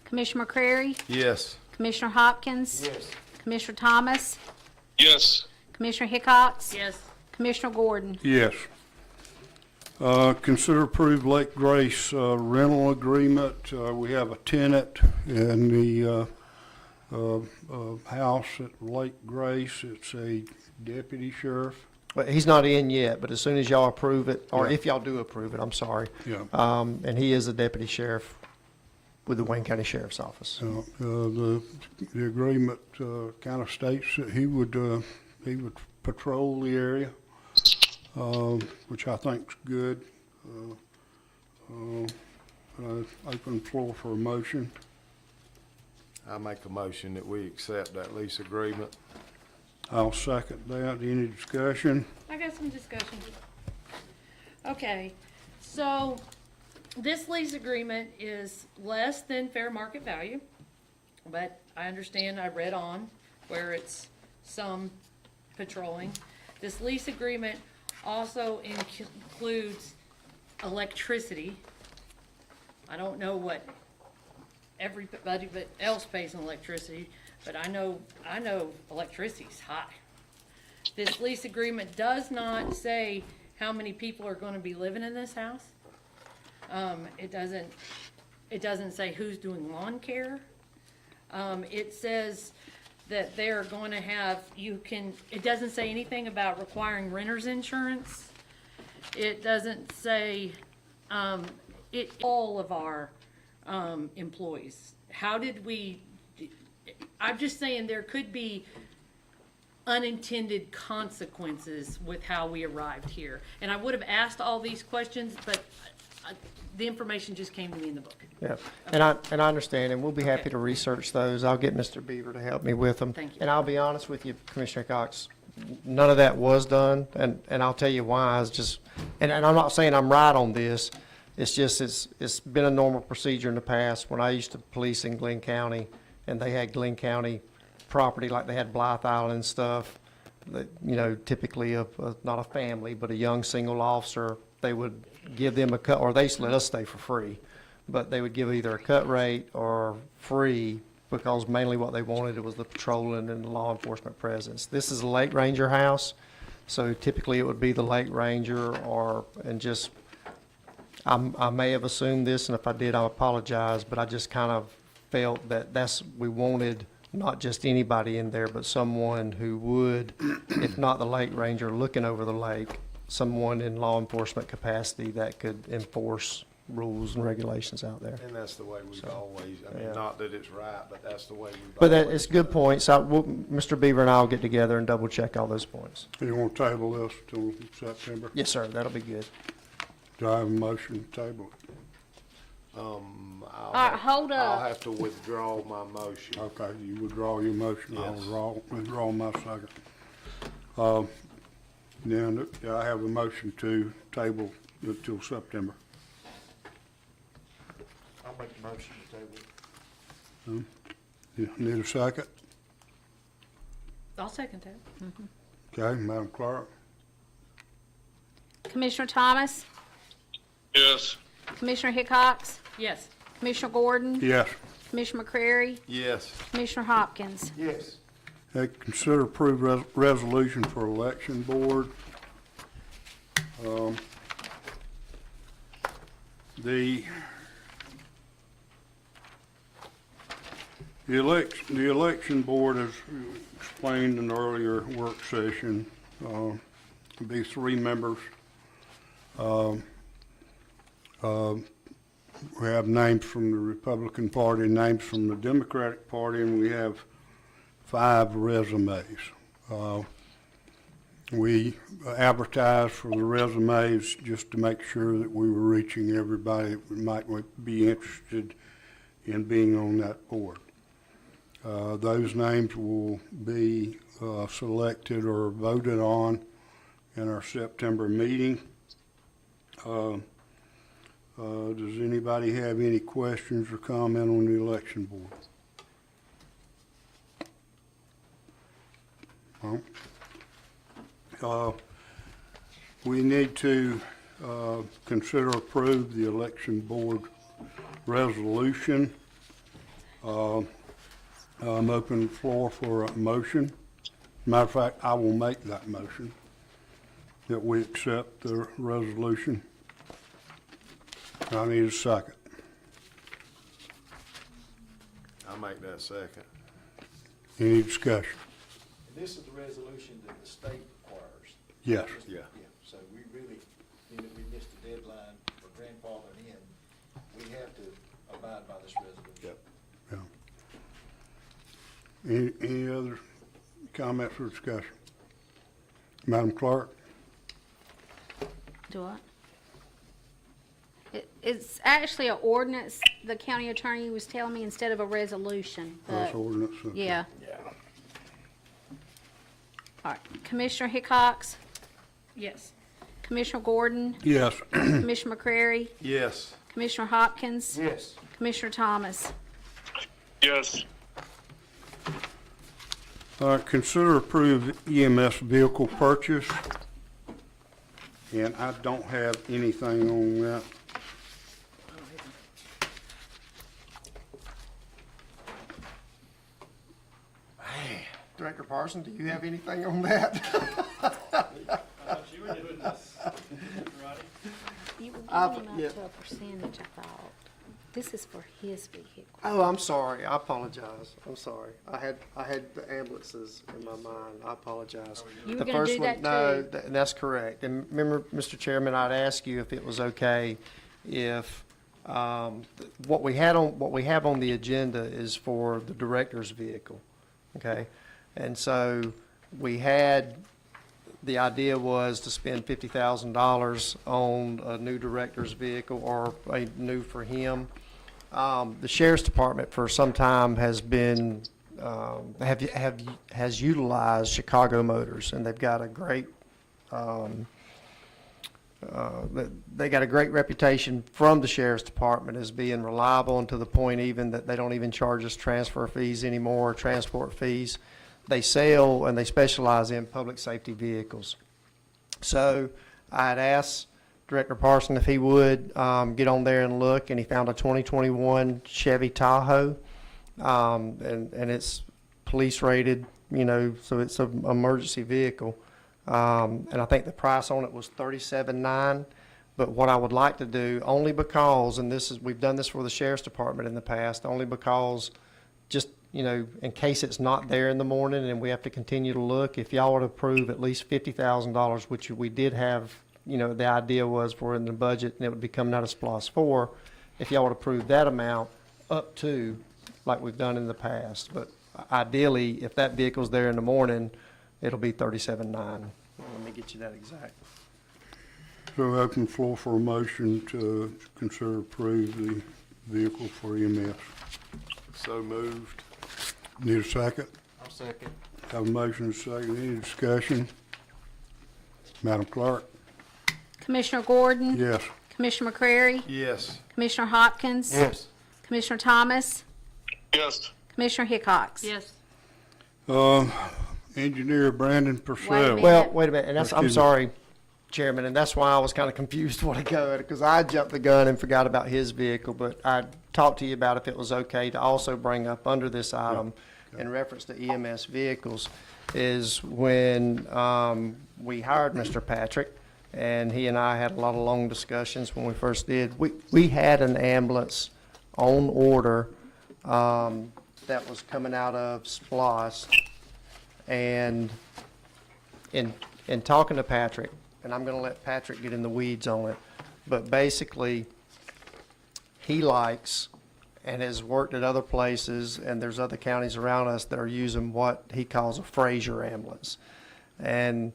Commissioner McCrary, Yes. Commissioner Hopkins, Yes. Commissioner Thomas, Yes. Commissioner Hickox, Yes. Commissioner Gordon. Yes. Consider approved Lake Grace rental agreement. We have a tenant in the house at Lake Grace. It's a deputy sheriff. But he's not in yet, but as soon as y'all approve it, or Yeah. if y'all do approve it, I'm sorry. Yeah. And he is a deputy sheriff with the Wayne County Sheriff's Office. The agreement kind of states that he would patrol the area, which I think's good. Open floor for a motion. I make a motion that we accept that lease agreement. I'll second that. Any discussion? I got some discussion. Okay, so this lease agreement is less than fair market value, but I understand, I read on where it's some patrolling. This lease agreement also includes electricity. I don't know what everybody but else pays on electricity, but I know electricity's high. This lease agreement does not say how many people are gonna be living in this house. It doesn't say who's doing lawn care. It says that they're going to have, it doesn't say anything about requiring renter's insurance. It doesn't say, all of our, employees. How did we, I'm just saying there could be unintended consequences with how we arrived here. And I would have asked all these questions, but the information just came to me in the book. Yeah, and I understand, and we'll be happy Okay. to research those. I'll get Mr. Beaver to help me with them. Thank you. And I'll be honest with you, Commissioner Cox, none of that was done, and I'll tell you why. It's just, and I'm not saying I'm right on this. It's just, it's been a normal procedure in the past. When I used to police in Glenn County, and they had Glenn County property, like they had Blythe Island and stuff, that, you know, typically not a family, but a young single officer, they would give them a cut, or they used to let us stay for free, but they would give either a cut rate or free, because mainly what they wanted was the patrolling and the law enforcement presence. This is a Lake Ranger house, so typically it would be the Lake Ranger I may have assumed this, and if I did, I apologize, but I just kind of felt that we wanted not just anybody in there, but someone who would, if not the Lake Ranger looking over the lake, someone in law enforcement capacity that could enforce rules and regulations out there. And that's the way we've always, I mean, yeah. not that it's right, but that's the way we've But always. it's good points. Mr. Beaver and I will get together and double check all those points. You want to table this till September? Yes, sir, that'll be good. Do I have a motion to table it? I'll All right, have- hold I'll up. have to withdraw my motion. Okay, you withdraw your motion, I'll Yes. withdraw my second. Then I have a motion to table until September. I'll make the motion to table. Need a second? I'll second that. Okay, Madam Clerk? Commissioner Thomas, Yes. Commissioner Hickox, Yes. Commissioner Gordon, Yes. Commissioner McCrary, Yes. Commissioner Hopkins. Yes. Consider approved resolution for election board. The election board, as explained in the earlier work session, will be 3 members. We have names from the Republican Party, names from the Democratic Party, and we have 5 resumes. We advertised for the resumes just to make sure that we were reaching everybody that might be interested in being on that board. Those names will be selected or voted on in our September meeting. Does anybody have any questions or comment on the election board? We need to consider approve the election board resolution. I'm open the floor for a motion. Matter of fact, I will make that motion that we accept the resolution. I need a second. I'll make that second. Any discussion? And this is the resolution that the state requires. Yes. Yeah. So we really, even if we missed the deadline for grandfathering in, we have to abide by this resolution. Yep. Yeah. Any other comments or discussion? Madam Clerk? Do what? It's actually an ordinance, the county attorney was telling me, instead of a resolution. That's but- ordinance. okay. Yeah. All right, Commissioner Hickox, Yes. Commissioner Gordon, Yes. Commissioner McCrary, Yes. Commissioner Hopkins, Yes. Commissioner Thomas. Yes. All right, consider approved EMS vehicle purchase. And I don't have anything on that. Director Parson, do you have anything on that? I thought you were doing this, Roddy. You were I've- giving him yeah. up to a percentage, I thought. This is for his vehicle. Oh, I'm sorry. I apologize. I'm sorry. I had the ambulances in my mind. I apologize. You were The gonna first do one- that No, too. that's correct. And remember, Mr. Chairman, I'd ask you if it was okay if, what we have on the agenda is for the director's vehicle, okay? And so the idea was to spend $50,000 on a new director's vehicle or a new for him. The sheriff's department for some time has been, has utilized Chicago Motors, and they've got a great, they got a great reputation from the sheriff's department as being reliable, and to the point even that they don't even charge us transfer fees anymore, or transport fees. They sell and they specialize in public safety vehicles. So I had asked Director Parson if he would get on there and look, and he found a 2021 Chevy Tahoe, and it's police rated, so it's an emergency vehicle. And I think the price on it was $37,900. But what I would like to do, only because, and we've done this for the sheriff's department in the past, only because just, in case it's not there in the morning and we have to continue to look, if y'all would approve at least $50,000, which we did have, the idea was for in the budget, and it would be coming out of SPLOST 4, if y'all would approve that amount up to, like we've done in the past. But ideally, if that vehicle's there in the morning, it'll be $37,900. Let me get you that exact. So open floor for a motion to consider approve the vehicle for EMS. So moved. Need a second? I'll second. Have a motion and a second. Any discussion? Madam Clerk? Commissioner Gordon? Yes. Commissioner McCrary? Yes. Commissioner Hopkins? Yes. Commissioner Thomas? Yes. Commissioner Hickox? Yes. Engineer Brandon Wait a Purcell. minute. Well, wait a minute, and that's, I'm Excuse me. sorry, Chairman, and that's why I was kind of confused what to go, because I jumped the gun and forgot about his vehicle, but I talked to you about if it was okay to also bring up under this item in reference to EMS vehicles, is when we hired Mr. Patrick, and he and I had a lot of long discussions when we first did. We had an ambulance on order that was coming out of SPLOST, and in talking to Patrick, and I'm gonna let Patrick get in the weeds on it, but basically, he likes and has worked at other places, and there's other counties around us that are using what he calls a Fraser ambulance. And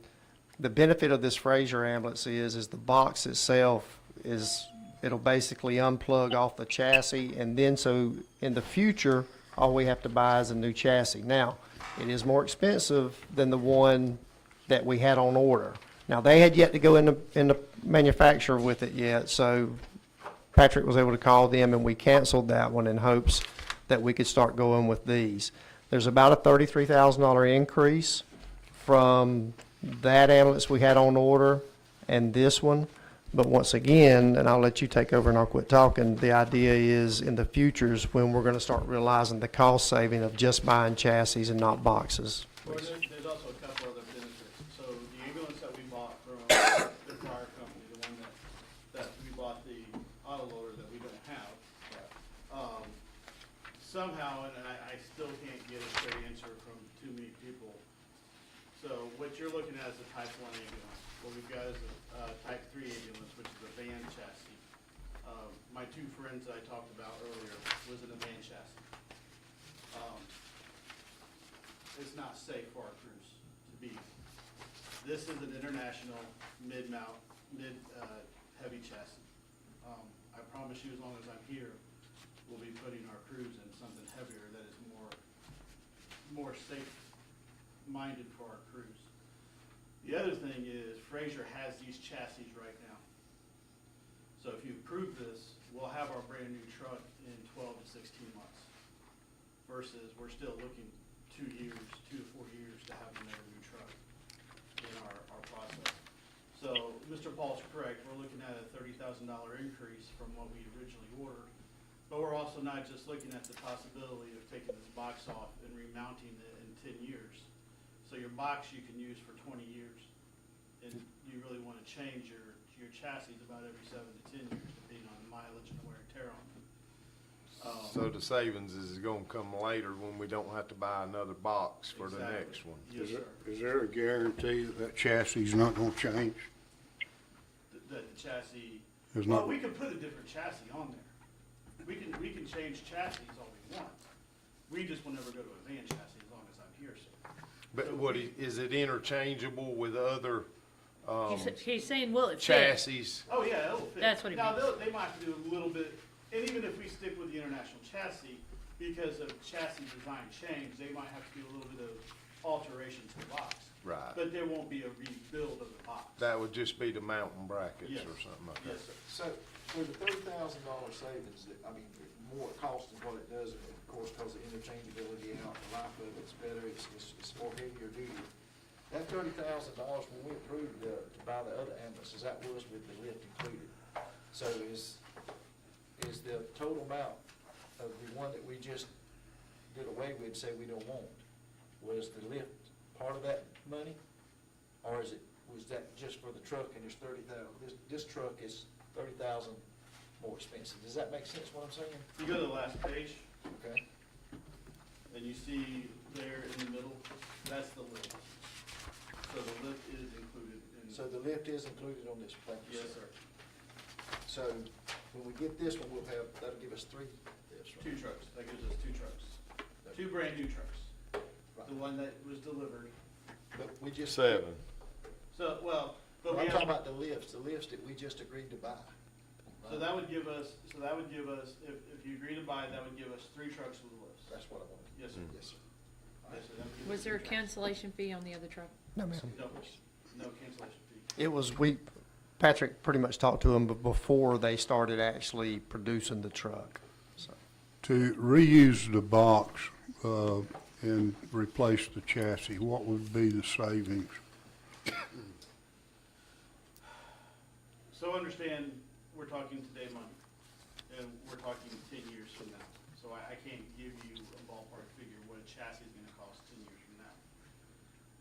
the benefit of this Fraser ambulance is the box itself it'll basically unplug off the chassis, and then so in the future, all we have to buy is a new chassis. Now, it is more expensive than the one that we had on order. Now, they had yet to go in the manufacturer with it yet, so Patrick was able to call them, and we canceled that one in hopes that we could start going with these. There's about a $33,000 increase from that ambulance we had on order and this one. But once again, and I'll let you take over and I'll quit talking, the idea is in the futures when we're going to start realizing the cost saving of just buying chassis and not boxes. Well, there's also a couple other benefits. So the ambulance that we bought from the prior company, the one that we bought the auto loader that we don't have, somehow, and I still can't get a straight answer from too many people. So what you're looking at is a Type 1 ambulance. What we've got is a Type 3 ambulance, which is a van chassis. My two friends that I talked about earlier was in a van chassis. It's not safe for our crews to be. This is an international mid-mount, heavy chassis. I promise you, as long as I'm here, we'll be putting our crews in something heavier that is more safe-minded for our crews. The other thing is Fraser has these chassis right now. So if you approve this, we'll have our brand new truck in 12 to 16 months versus we're still looking 2 to 4 years to have another new truck in our process. So Mr. Paul's correct. We're looking at a $30,000 increase from what we originally ordered. But we're also not just looking at the possibility of taking this box off and remounting it in 10 years. So your box you can use for 20 years. And you really want to change your chassis about every 7 to 10 years, depending on the mileage and the wear and tear on it. So the savings is gonna come later when we don't have to buy another box for the Exactly. next one. Yes, sir. Is there a guarantee that that chassis is not gonna change? That the chassis, Is well, not, we can put a different chassis on there. We can change chassis all we want. We just will never go to a van chassis as long as I'm here, sir. But what, is it interchangeable with other, He's saying, will it fit? chassis? Oh, yeah, it'll fit. That's what he Now, means. they might have to do a little bit, and even if we stick with the international chassis, because of chassis design change, they might have to do a little bit of alteration to the box. Right. But there won't be a rebuild of the box. That would just be the mountain brackets Yes. or something like that? Yes, sir. So, for the $30,000 savings, more cost than what it does, and of course, because of interchangeability out, the life of it's better, it's more heavier duty. That $30,000, when we approved to buy the other ambulances, that was with the lift included. So is the total amount of the one that we just did away with, say we don't want, was the lift part of that money? Or was that just for the truck and there's 30,000, this truck is 30,000 more expensive? Does that make sense what I'm saying? You go to the last page, Okay. and you see there in the middle, that's the lift. So the lift is included in. So the lift is included on this, thank you, Yes, sir. So when we get this one, that'll give us 3 lifts, right? 2 trucks. That gives us 2 trucks. 2 brand new trucks. Right. The one that was delivered. But we just. Seven. So, well, but we I'm talking have, about the lifts that we just agreed to buy. so that would give us, if you agree to buy, that would give us 3 trucks with lifts. That's what I wanted. Yes, sir. Yes, sir. Yes, sir. That would give Was us there a 3 trucks. cancellation fee on the other truck? No, ma'am. No cancellation fee. It was, Patrick pretty much talked to them before they started actually producing the truck. So, To reuse the box and replace the chassis, what would be the savings? So understand, we're talking today money, and we're talking 10 years from now. So I can't give you a ballpark figure what a chassis is gonna cost 10 years from now.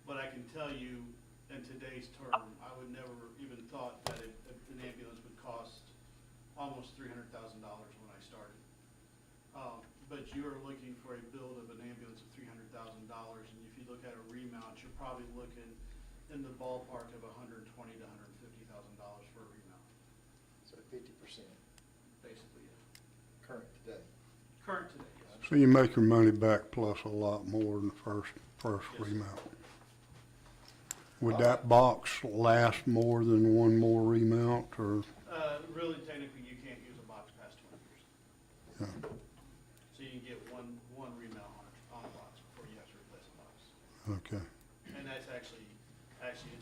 But I can tell you, in today's term, I would never even thought that an ambulance would cost almost $300,000 when I started. But you are looking for a build of an ambulance of $300,000, and if you look at a remount, you're probably looking in the ballpark of $120,000 to $150,000 for a remount, So 50% basically, yeah. current today. Current today, yes. So you make your money back plus a lot more than the first Yes. remount. Would that box last more than one more remount, or? Really technically, you can't use a box past 20 years. Yeah. So you can get one remount on a box before you have to replace a box. Okay, And that's actually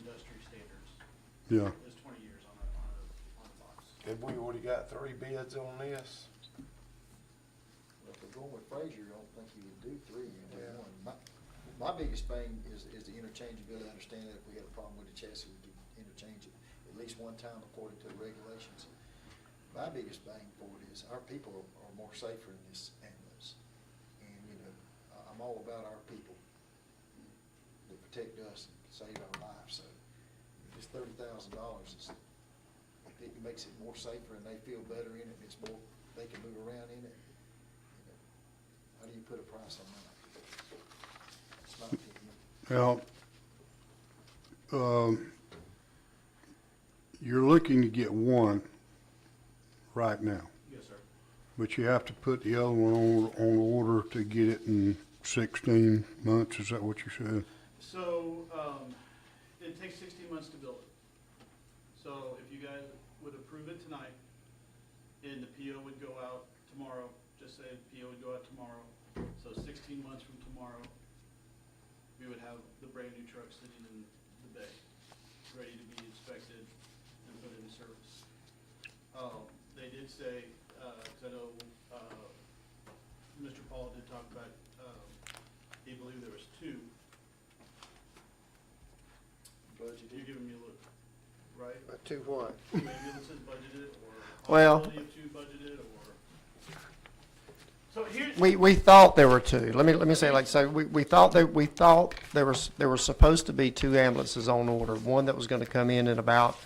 industry standards, yeah. is 20 years on a box. Have we already got 3 bids on this? Well, if we're going with Frazier, I don't think you would do 3, you do 1. My biggest thing is the interchangeability, understanding that if we had a problem with the chassis, we could interchange it at least one time according to the regulations. My biggest bang for it is our people are more safer in this ambulance. And, you know, I'm all about our people that protect us and save our lives, so if it's $30,000, if it makes it more safer and they feel better in it, and it's more, they can move around in it, you know, how do you put a price on that? It's my opinion. Now, you're looking to get one right now, Yes, sir. but you have to put the other one on order to get it in 16 months, is that what you said? So, it takes 16 months to build it. So if you guys would approve it tonight, and the PO would go out tomorrow, just say the PO would go out tomorrow, so 16 months from tomorrow, we would have the brand-new truck sitting in the bay, ready to be inspected and put into service. They did say, because I know Mr. Paul did talk about, he believed there was 2. Budgeted. You're giving me a look, right? To what? 2 ambulances budgeted, or Well- possibility of 2 budgeted, or? So here's. We thought there were 2. Let me say, like, so we thought there were supposed to be 2 ambulances on order. One that was gonna come in about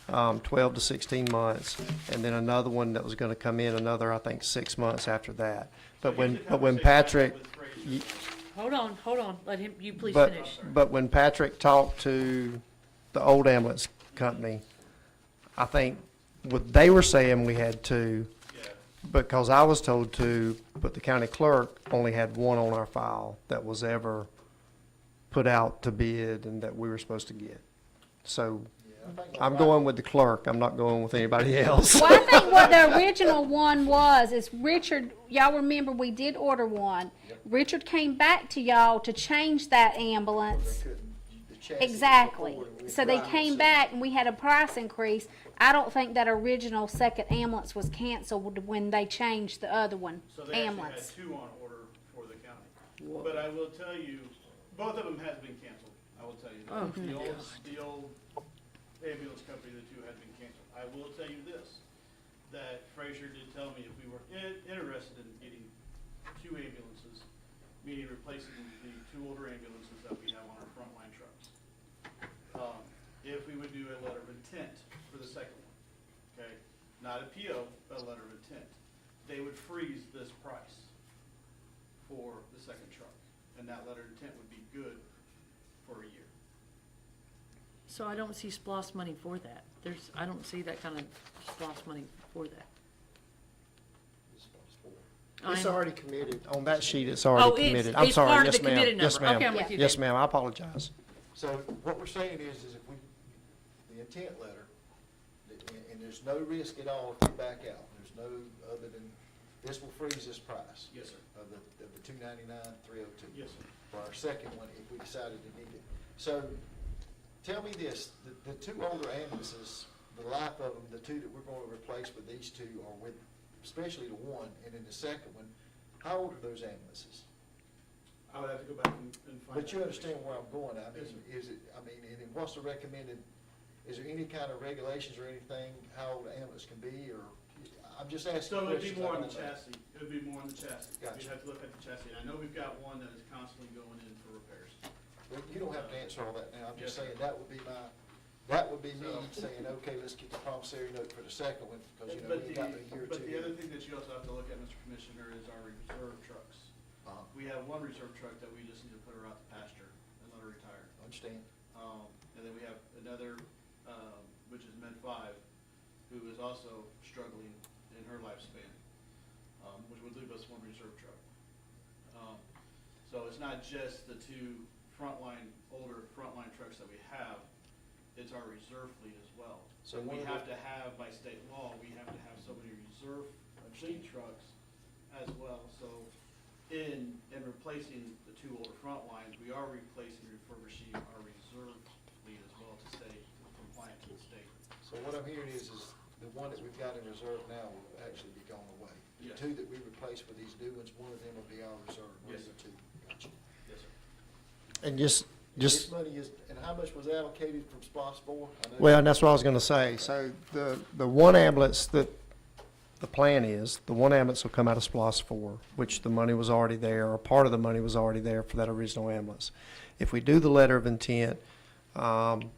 12 to 16 months, and then another one that was gonna come in another, I think, 6 months after that. But when Patrick, Hold on, let him, you please but, finish. but when Patrick talked to the old ambulance company, I think what they were saying we had 2, Yeah, because I was told 2, but the county clerk only had 1 on our file that was ever put out to bid and that we were supposed to get. So Yeah, I think I'm going with the clerk, I'm not going with anybody else. Well, I think what the original one was is Richard, y'all remember we did order one. Richard came back to y'all to change that ambulance. the chassis Exactly. before it was So they right, came so- back and we had a price increase. I don't think that original second ambulance was canceled when they changed the other one, so they actually had ambulance. 2 on order for the county. But I will tell you, both of them has been canceled, I will tell you that. The old ambulance company, the 2 had been canceled. I will tell you this, that Frazier did tell me if we were interested in getting 2 ambulances, meaning replacing the 2 older ambulances that we have on our frontline trucks. If we would do a letter of intent for the second one, okay? Not a PO, but a letter of intent. They would freeze this price for the second truck, and that letter of intent would be good for a year. So I don't see SPOS money for that. I don't see that kind of SPOS money for that. It's I'm- already committed. On that sheet, it's Oh, already committed. I'm it's sorry, part of yes, the ma'am. committed Yes, number. ma'am. Okay, I'm with you. Yes, ma'am, I apologize. So what we're saying is if we, the intent letter, and there's no risk at all if we back out. There's no, other than, this will freeze this price. Yes, sir. Of the $299,302. Yes, sir. For our second one, if we decided to need it. So Tell me this, the two older ambulances, the life of them, the two that we're going to replace with these two, or with, especially the one, and then the second one, how old are those ambulances? I would have to go back and find. But you that understand where I'm going, I mean, Yes, sir. is it, I mean, and then what's the recommended, is there any kind of regulations or anything, how old an ambulance can be, or, I'm just asking So it'd be questions. more I on the don't know. chassis, it would be more on the chassis. Gotcha. We'd have to look at the chassis, and I know we've got one that is constantly going in for repairs. Well, you don't have to answer all that now, I'm just Yes, sir. saying, that would be me So- saying, okay, let's get the promissory note for the second one, because, you know, But we got a year or two. but the other thing that you also have to look at, Mr. Commissioner, is our reserve trucks. We have one reserve truck that we just need to put her out to pasture and let her retire. Understand? And then we have another, which is Med 5, who is also struggling in her lifespan, which would leave us one reserve truck. So it's not just the two older frontline trucks that we have, it's our reserve fleet as well. So So we one of have the- to have, by state law, we have to have so many reserve fleet trucks as well. So in replacing the two older front lines, we are replacing, refurbishing our reserve fleet as well to stay compliant to the state. So what I'm hearing is the one that we've got in reserve now will actually be gone away. The Yes. two that we replace with these new ones, one of them will be our reserve, one Yes, of the two. Gotcha. Yes, sir. And just, This money is, and how much was allocated from SPOS 4? I know- well, and that's what I was gonna say. So the one ambulance that, the plan is, the one ambulance will come out of SPOS 4, which the money was already there, or part of the money was already there for that original ambulance. If we do the letter of intent,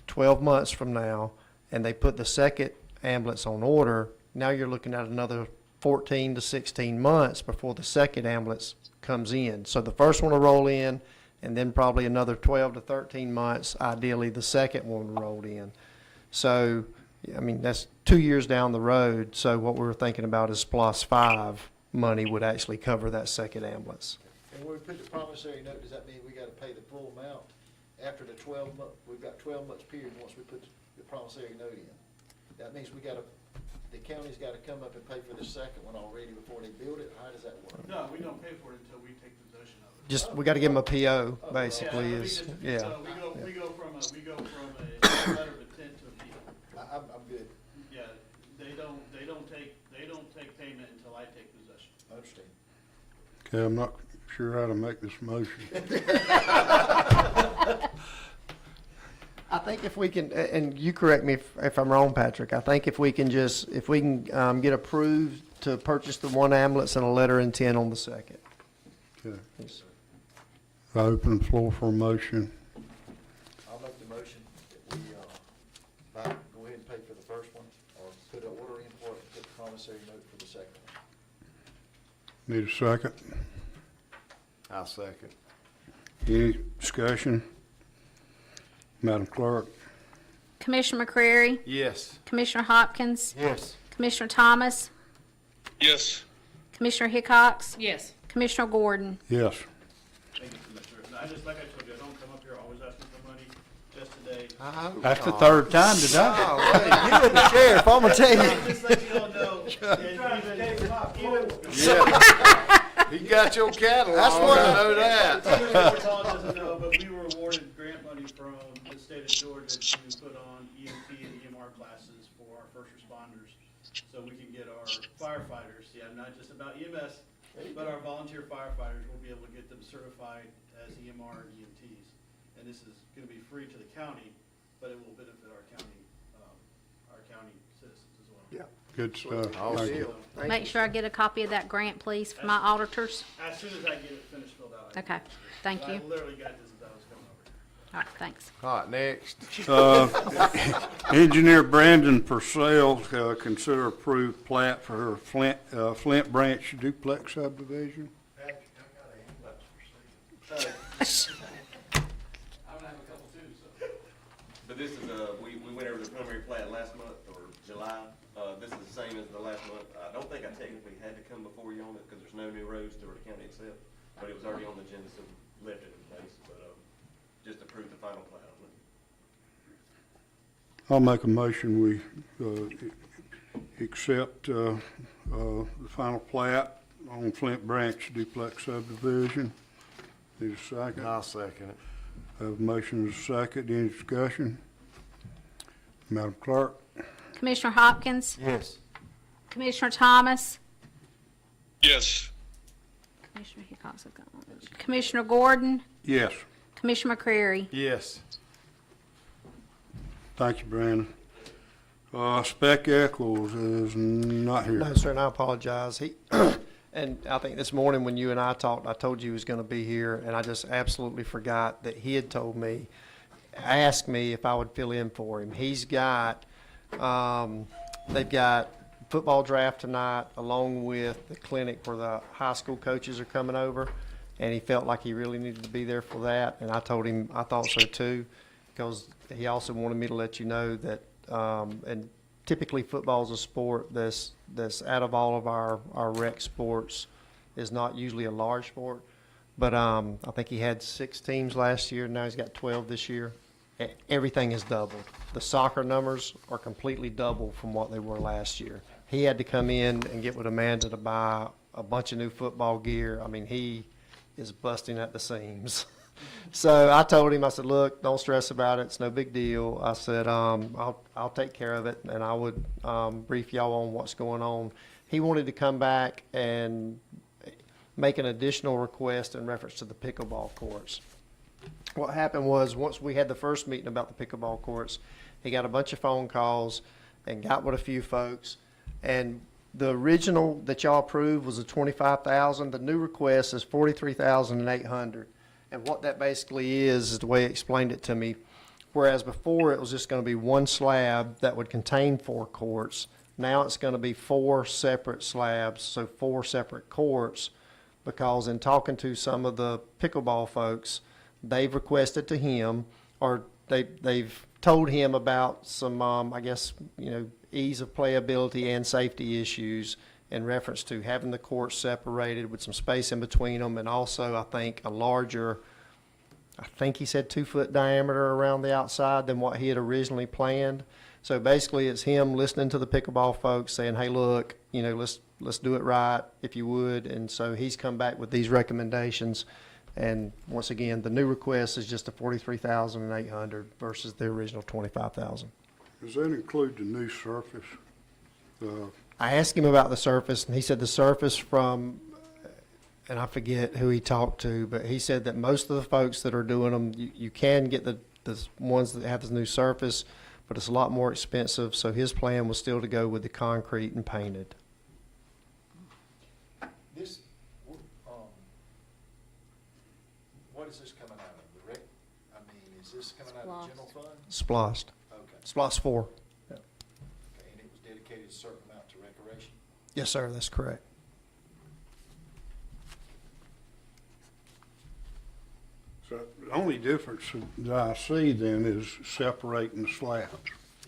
12 months from now, and they put the second ambulance on order, now you're looking at another 14 to 16 months before the second ambulance comes in. So the first one will roll in, and then probably another 12 to 13 months, ideally, the second one rolled in. So, I mean, that's 2 years down the road, so what we're thinking about is SPOS 5 money would actually cover that second ambulance. And when we put the promissory note, does that mean we gotta pay the full amount after the 12 month, we've got 12 months period once we put the promissory note in? That means the county's gotta come up and pay for the second one already before they build it? How does that work? No, we don't pay for it until we take possession of it. Just, we gotta give them a PO, basically, Yeah, is, so yeah. we go from a letter of intent to a PO. I'm good. Yeah, they don't take payment until I take possession. I understand. Okay, I'm not sure how to make this motion. I think if we can, and you correct me if I'm wrong, Patrick, I think if we can get approved to purchase the one ambulance and a letter of intent on the second. Okay. I open the floor for a motion. I'll make the motion that we, go ahead and pay for the first one, or put an order in for it, and put the promissory note for the second one. Need a second? I'll second. Any discussion? Madam Clerk? Commissioner McCreary, Yes. Commissioner Hopkins, Yes. Commissioner Thomas, Yes. Commissioner Hickox, Yes. Commissioner Gordon. Yes. Thank you, Commissioner. And I just, like I told you, I don't come up here always asking for money, just today. That's the third time today. You and the sheriff, I'm gonna tell you. Just let you all know, He got your catalog, That's I what- know that. even Fort Hall doesn't know, but we were awarded grant money from the state of Georgia to put on EMT and EMR classes for our first responders. So we can get our firefighters, not just about EMS, but our volunteer firefighters, we'll be able to get them certified as EMR and EMTs. And this is gonna be free to the county, but it will benefit our county citizens as well. Yeah. Good stuff. Awesome. Thank you. Thank Make sure I get a copy of that grant, please, for my auditors. As soon as I get it finished filled out. I can Okay, do it. thank But you. I literally got this as I was coming over. All right, thanks. All right, next. Engineer Brandon Purcell, consider approved plat for her Flint Branch duplex subdivision. I'm gonna have a couple too, so. But this is, we went over the preliminary plat last month, or July. This is the same as the last month. I don't think I technically had to come before you on it, because there's no new roads to the county itself. But it was already on the agenda, so we left it in place, but, just approved the final plat on it. I'll make a motion, we accept the final plat on Flint Branch duplex subdivision. Need a second? I'll second it. Have a motion and a second. Any discussion? Madam Clerk? Commissioner Hopkins, Yes. Commissioner Thomas, Yes. Commissioner Hickox is gone. Commissioner Gordon, Yes. Commissioner McCreary. Yes. Thank you, Brandon. Spec Echols is not here. No, sir, and I apologize. He, and I think this morning when you and I talked, I told you he was going to be here, and I just absolutely forgot that he had told me, asked me if I would fill in for him. He's got, they've got football draft tonight along with the clinic where the high school coaches are coming over, and he felt like he really needed to be there for that, and I told him I thought so too, because he also wanted me to let you know that, and typically football is a sport that's out of all of our rec sports is not usually a large sport. But I think he had 6 teams last year. Now he's got 12 this year. Everything is doubled. The soccer numbers are completely double from what they were last year. He had to come in and get with Amanda to buy a bunch of new football gear. I mean, he is busting at the seams. So I told him, I said, look, don't stress about it. It's no big deal. I said, I'll take care of it, and I would brief y'all on what's going on. He wanted to come back and make an additional request in reference to the pickleball courts. What happened was, once we had the first meeting about the pickleball courts, he got a bunch of phone calls and got with a few folks. And the original that y'all approved was a $25,000. The new request is $43,800. And what that basically is the way he explained it to me. Whereas before it was just going to be one slab that would contain 4 courts. Now it's going to be 4 separate slabs, so 4 separate courts. Because in talking to some of the pickleball folks, they've requested to him, or they've told him about some, I guess, ease of playability and safety issues in reference to having the courts separated with some space in between them, and also I think a larger, I think he said 2-foot diameter around the outside than what he had originally planned. So basically it's him listening to the pickleball folks saying, hey, look, let's do it right if you would. And so he's come back with these recommendations. And once again, the new request is just a $43,800 versus the original $25,000. Does that include the new surface? I asked him about the surface, and he said the surface from, and I forget who he talked to, but he said that most of the folks that are doing them, you can get the ones that have the new surface, but it's a lot more expensive. So his plan was still to go with the concrete and painted. This, what is this coming out of? The rec, I mean, is this coming out of the general fund? Splost. Okay. Splost 4. Yeah. Okay, and it was dedicated a certain amount to recreation? Yes, sir, that's correct. So the only difference that I see then is separating the slabs.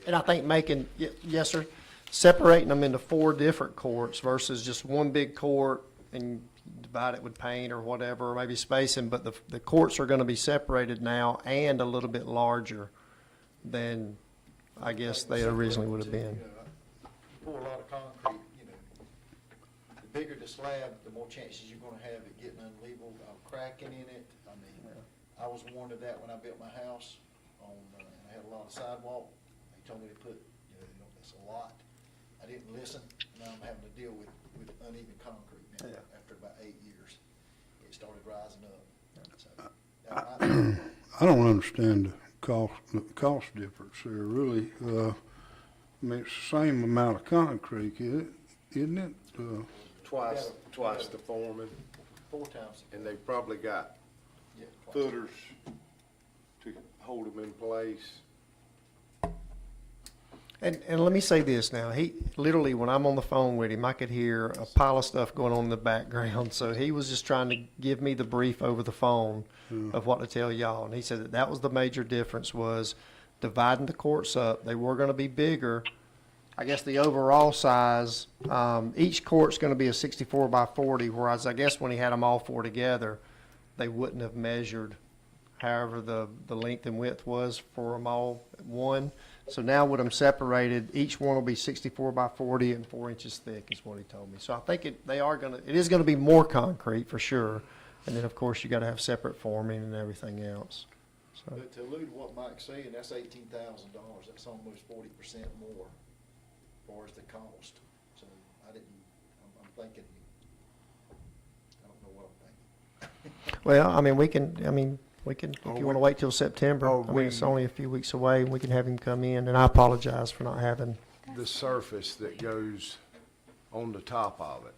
And I think yes, sir, separating them into 4 different courts versus just one big court and divide it with paint or whatever, or maybe spacing, but the courts are going to be separated now and a little bit larger than I guess they originally would have been. Pour a lot of concrete, the bigger the slab, the more chances you're gonna have it getting unlevel, cracking in it. I mean, I was warned of that when I built my house on, and I had a lot of sidewalk. They told me to put, that's a lot. I didn't listen. Now I'm having to deal with uneven concrete now. Yeah. After about 8 years, it started rising up. So, I don't understand the cost difference there, really. I mean, it's the same amount of concrete, isn't it? Twice the foreman, 4 times. and they probably got Yeah, twice. footers to hold them in place. And let me say this now, he literally, when I'm on the phone with him, I could hear a pile of stuff going on in the background. So he was just trying to give me the brief over the phone of what to tell y'all. And he said that was the major difference, was dividing the courts up. They were going to be bigger. I guess the overall size, each court's going to be a 64 by 40, whereas I guess when he had them all 4 together, they wouldn't have measured however the length and width was for them all at one. So now with them separated, each one will be 64 by 40 and 4 inches thick is what he told me. So I think it is going to be more concrete for sure. And then of course you got to have separate forming and everything else. So, But to allude to what Mike's saying, that's $18,000. That's almost 40% more as far as the cost. So I'm thinking, I don't know what I'm thinking. well, I mean, we can, if you want to wait till September, Oh, I mean, it's only a few weeks away, and we can have him come in, and I apologize for not having, The surface that goes on the top of it,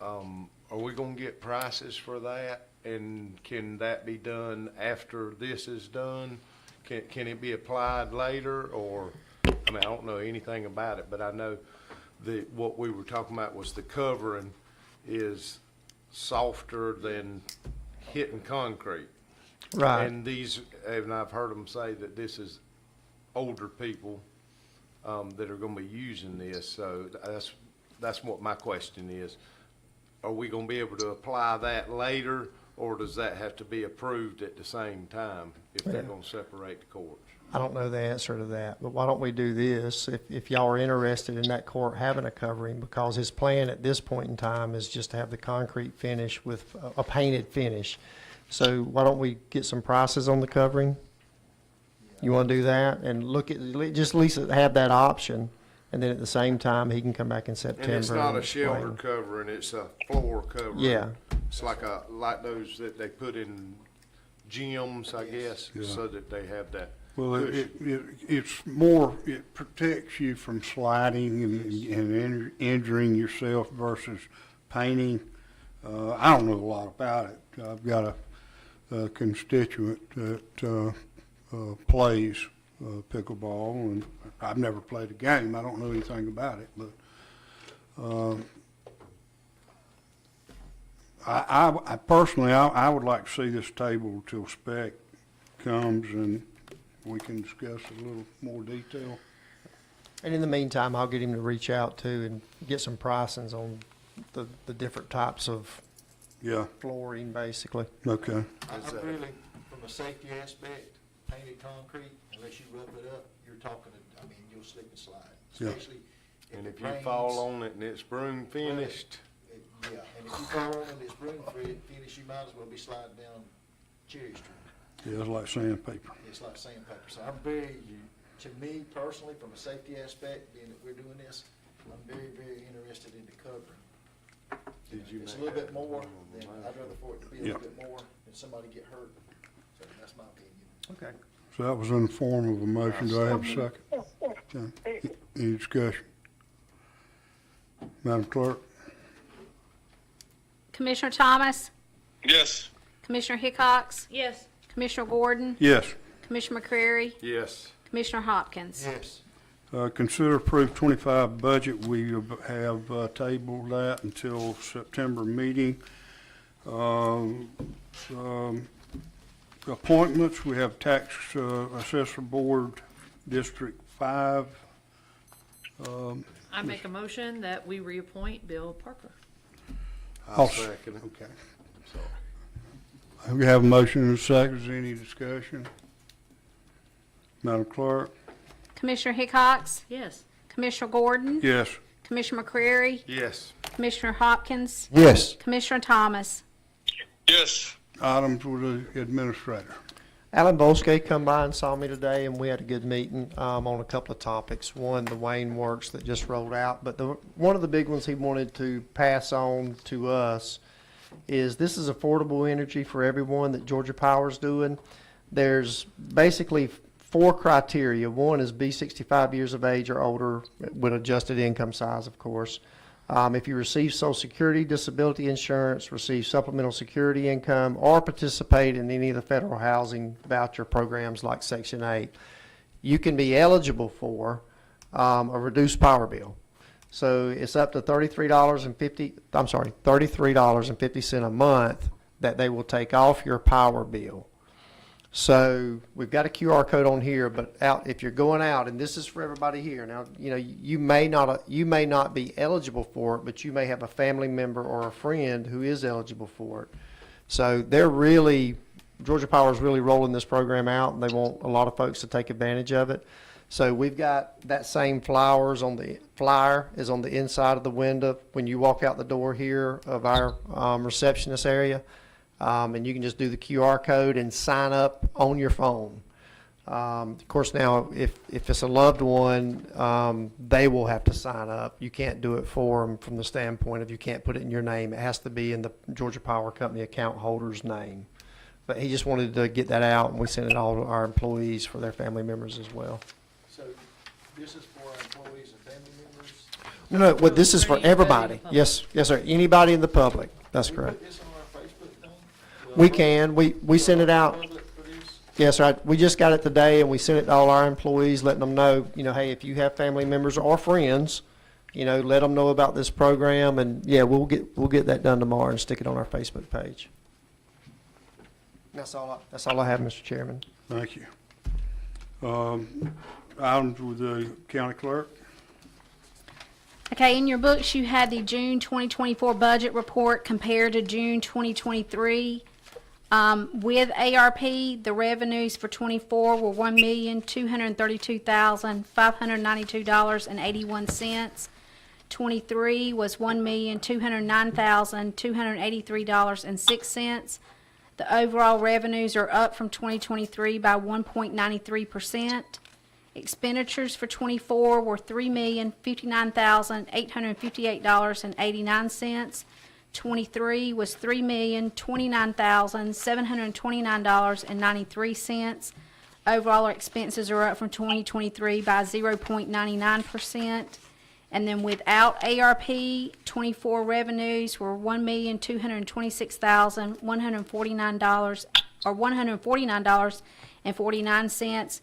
are we gonna get prices for that? And can that be done after this is done? Can it be applied later, or, I mean, I don't know anything about it, but I know what we were talking about was the covering is softer than hitting concrete. right. And and I've heard them say that this is older people, that are gonna be using this, so that's what my question is. Are we gonna be able to apply that later, or does that have to be approved at the same time if they're Yeah. gonna separate the courts? I don't know the answer to that, but why don't we do this? If y'all are interested in that court having a covering, because his plan at this point in time is just to have the concrete finish with a painted finish. So why don't we get some prices on the covering? You want to do that and look at, just at least have that option, and then at the same time, he can come back in September. And it's not a explain. shelter covering, it's a floor covering. Yeah. It's like those that they put in gyms, I guess, Yeah. so that they have that. Well, cushion. it's more, it protects you from sliding and injuring yourself versus painting. I don't know a lot about it. I've got a constituent that plays pickleball, and I've never played a game. I don't know anything about it, but I personally, I would like to see this table till spec comes and we can discuss a little more detail. And in the meantime, I'll get him to reach out to and get some pricings on the different types of Yeah, flooring, basically. okay. I really, from a safety aspect, painted concrete, unless you rub it up, you're talking, you'll slip and slide, Yeah. especially And if if it you rains. fall on it and it's broom finished, Yeah, and if you fall on it, it's broom finish, you might as well be sliding down Cherry Street. Yeah, it's like sandpaper. It's like sandpaper. So to me personally, from a safety aspect, being that we're doing this, I'm very, very interested in the covering. did you? It's a make little bit that more, on then the I'd rather for it to be a little bit more than somebody get hurt. So that's my opinion. Okay. So that was in the form of a motion. Do I have a second? Okay. Any discussion? Madam Clerk? Commissioner Thomas, Yes. Commissioner Hickox, Yes. Commissioner Gordon, Yes. Commissioner McCreary, Yes. Commissioner Hopkins. Yes. Consider approved 25 budget. We have tabled that until September meeting. Appointments, we have Tax Assessor Board, District 5. I make a motion that we reappoint Bill Parker. I'll second it. Okay. We have a motion and a second. Is there any discussion? Madam Clerk? Commissioner Hickox, Yes. Commissioner Gordon, Yes. Commissioner McCreary, Yes. Commissioner Hopkins, Yes. Commissioner Thomas. Yes. Items with the administrator. Alan Bolske come by and saw me today, and we had a good meeting on a couple of topics. One, the Wayne Works that just rolled out, but one of the big ones he wanted to pass on to us is this is affordable energy for everyone that Georgia Power's doing. There's basically 4 criteria. One is be 65 years of age or older with adjusted income size, of course. If you receive Social Security, disability insurance, receive supplemental security income, or participate in any of the federal housing voucher programs like Section 8, you can be eligible for a reduced power bill. So it's up to $33.50 a month that they will take off your power bill. So we've got a QR code on here, but if you're going out, and this is for everybody here. Now, you may not be eligible for it, but you may have a family member or a friend who is eligible for it. So Georgia Power is really rolling this program out, and they want a lot of folks to take advantage of it. So we've got that same flyer is on the inside of the window when you walk out the door here of our receptionist area. And you can just do the QR code and sign up on your phone. Of course, now, if it's a loved one, they will have to sign up. You can't do it for them from the standpoint of you can't put it in your name. It has to be in the Georgia Power Company account holder's name. But he just wanted to get that out, and we sent it all to our employees for their family members as well. So this is for our employees and family members? No, well, this is for everybody. Yes, yes, sir. Anybody in the public. That's Can we correct. put this on our Facebook thing? We can. We sent it out. Public for this? Yes, sir. We just got it today, and we sent it to all our employees, letting them know, hey, if you have family members or friends, let them know about this program, and yeah, we'll get that done tomorrow and stick it on our Facebook page. That's all I have, Mr. Chairman. Thank you. Items with the county clerk. Okay, in your books, you had the June 2024 budget report compared to June 2023. With ARP, the revenues for '24 were $1,232,592.81. '23 was $1,209,283.06. The overall revenues are up from 2023 by 1.93%. Expenditures for '24 were $3,059,858.89. '23 was $3,029,729.93. Overall, our expenses are up from 2023 by 0.99%. And then without ARP, '24 revenues were $1,226,149 or $149.49.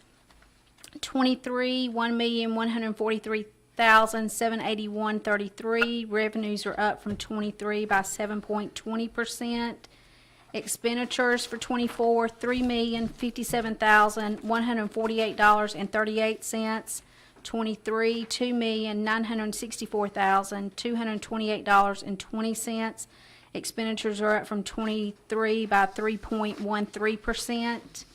'23, $1,143,781.33. Revenues are up from '23 by 7.20%. Expenditures for '24, $3,057,148.38. '23, $2,964,228.20. Expenditures are up from '23 by 3.13%.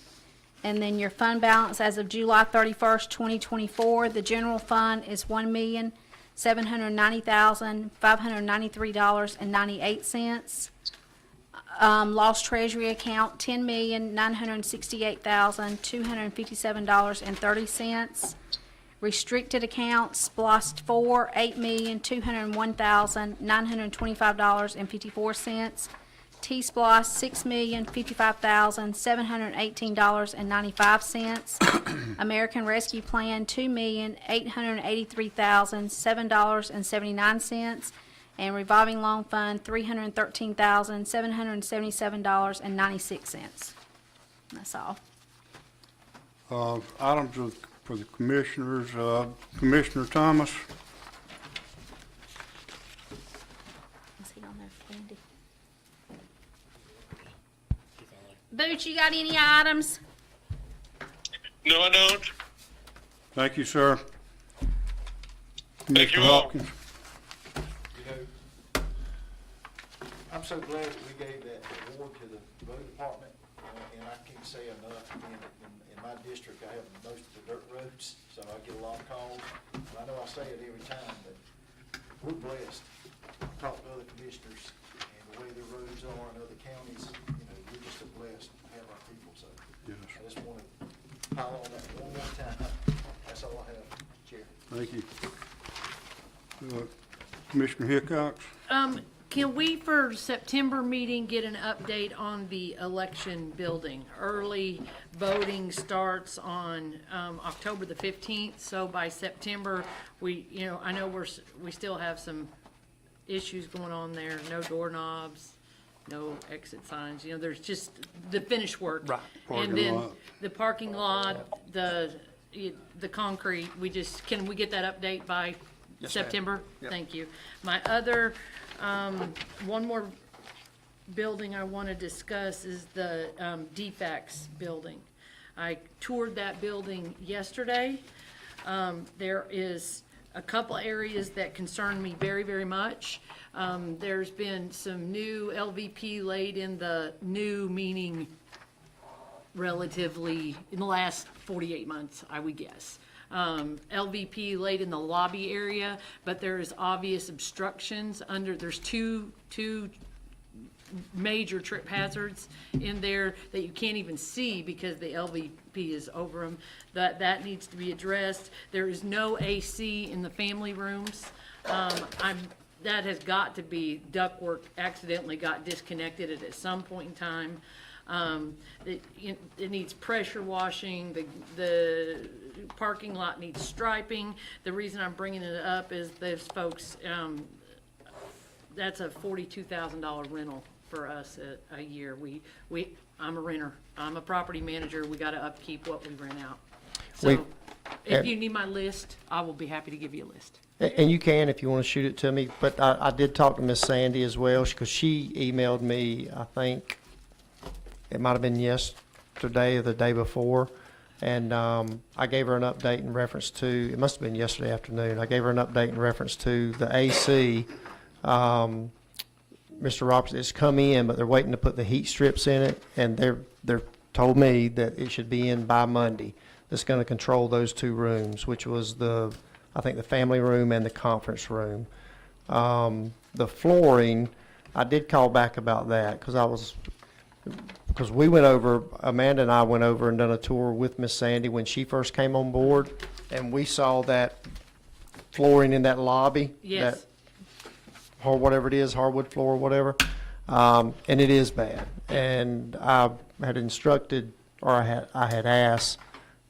And then your fund balance as of July 31st, 2024, the general fund is $1,790,593.98. Lost treasury account, $10,968,257.30. Restricted accounts, SPLOST 4, $8,201,925.54. T-SPLOST, $6,055,718.95. American Rescue Plan, $2,883,007.79. And revolving loan fund, $313,777.96. That's all. Items for the commissioners, Commissioner Thomas. Is he on there, Candy? Boots, you got any items? No, I don't. Thank you, sir. Thank you Mr. all. Hopkins. I'm so glad that we gave that award to the road department, and I can't say enough. In my district, I have most of the dirt roads, so I get a lot of calls. And I know I say it every time, but we're blessed. Talk to other commissioners, and the way the roads are in other counties, we're just so blessed to have our people, so. Yes. I just want to pile on that one more time. That's all I have, Chair. Thank you. Commissioner Hickox. Can we, for September meeting, get an update on the election building? Early voting starts on October the 15th, so by September, I know we still have some issues going on there. No doorknobs, no exit signs, there's just the finished work. Right. Parking And then lot. the parking lot, the concrete, can we get that update by Yes, ma'am. September? Yep. Thank you. My other, one more building I want to discuss is the DFAX building. I toured that building yesterday. There is a couple areas that concern me very, very much. There's been some new LVP laid in the new, meaning relatively in the last 48 months, I would guess. LVP laid in the lobby area, but there is obvious obstructions there's two major trip hazards in there that you can't even see because the LVP is over them. That needs to be addressed. There is no AC in the family rooms. That has got to be, ductwork accidentally got disconnected at some point in time. It needs pressure washing, the parking lot needs striping. The reason I'm bringing it up is those folks, that's a $42,000 rental for us a year. I'm a renter, I'm a property manager, we gotta upkeep what we rent out. We- So, if you need my list, I will be happy to give you a list. And you can if you want to shoot it to me, but I did talk to Miss Sandy as well, because she emailed me, I think, it might have been yesterday or the day before, and I gave her an update in reference to, it must have been yesterday afternoon, I gave her an update in reference to the AC. Mr. Roberts, it's come in, but they're waiting to put the heat strips in it, and they're told me that it should be in by Monday. That's going to control those two rooms, which was I think the family room and the conference room. The flooring, I did call back about that because we went over, Amanda and I went over and done a tour with Miss Sandy when she first came on board, and we saw that flooring in that lobby. Yes. Or whatever it is, hardwood floor or whatever, and it is bad. And I had instructed, or I had asked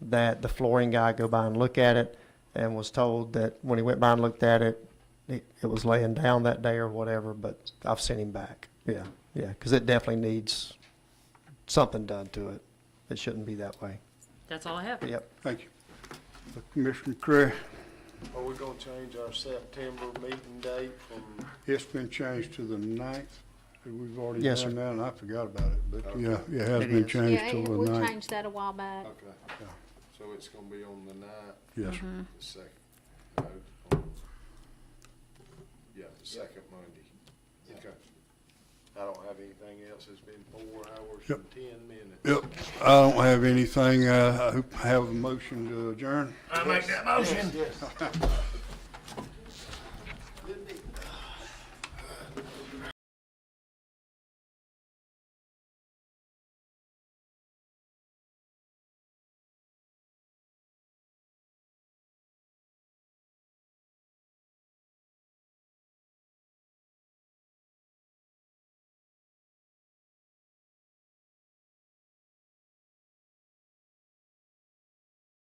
that the flooring guy go by and look at it, and was told that when he went by and looked at it, it was laying down that day or whatever, but I've sent him back. Yeah, because it definitely needs something done to it. It shouldn't be that way. That's all I have. Yep. Thank you. Commissioner Cray, Are we gonna change our September meeting date from? it's been changed to the 9th. We've already Yes, done sir. that, and I forgot about it, but Okay. yeah, it has It been is. changed Yeah, to the we 9th. changed that a while back. Okay, so it's gonna be on the 9th, Yes, sir. Mm-hmm. the second, no, yeah, the second Monday. Okay. I don't have anything else. It's been 4 hours Yep. and 10 minutes. Yep, I don't have anything. I have a motion to adjourn. I make that motion.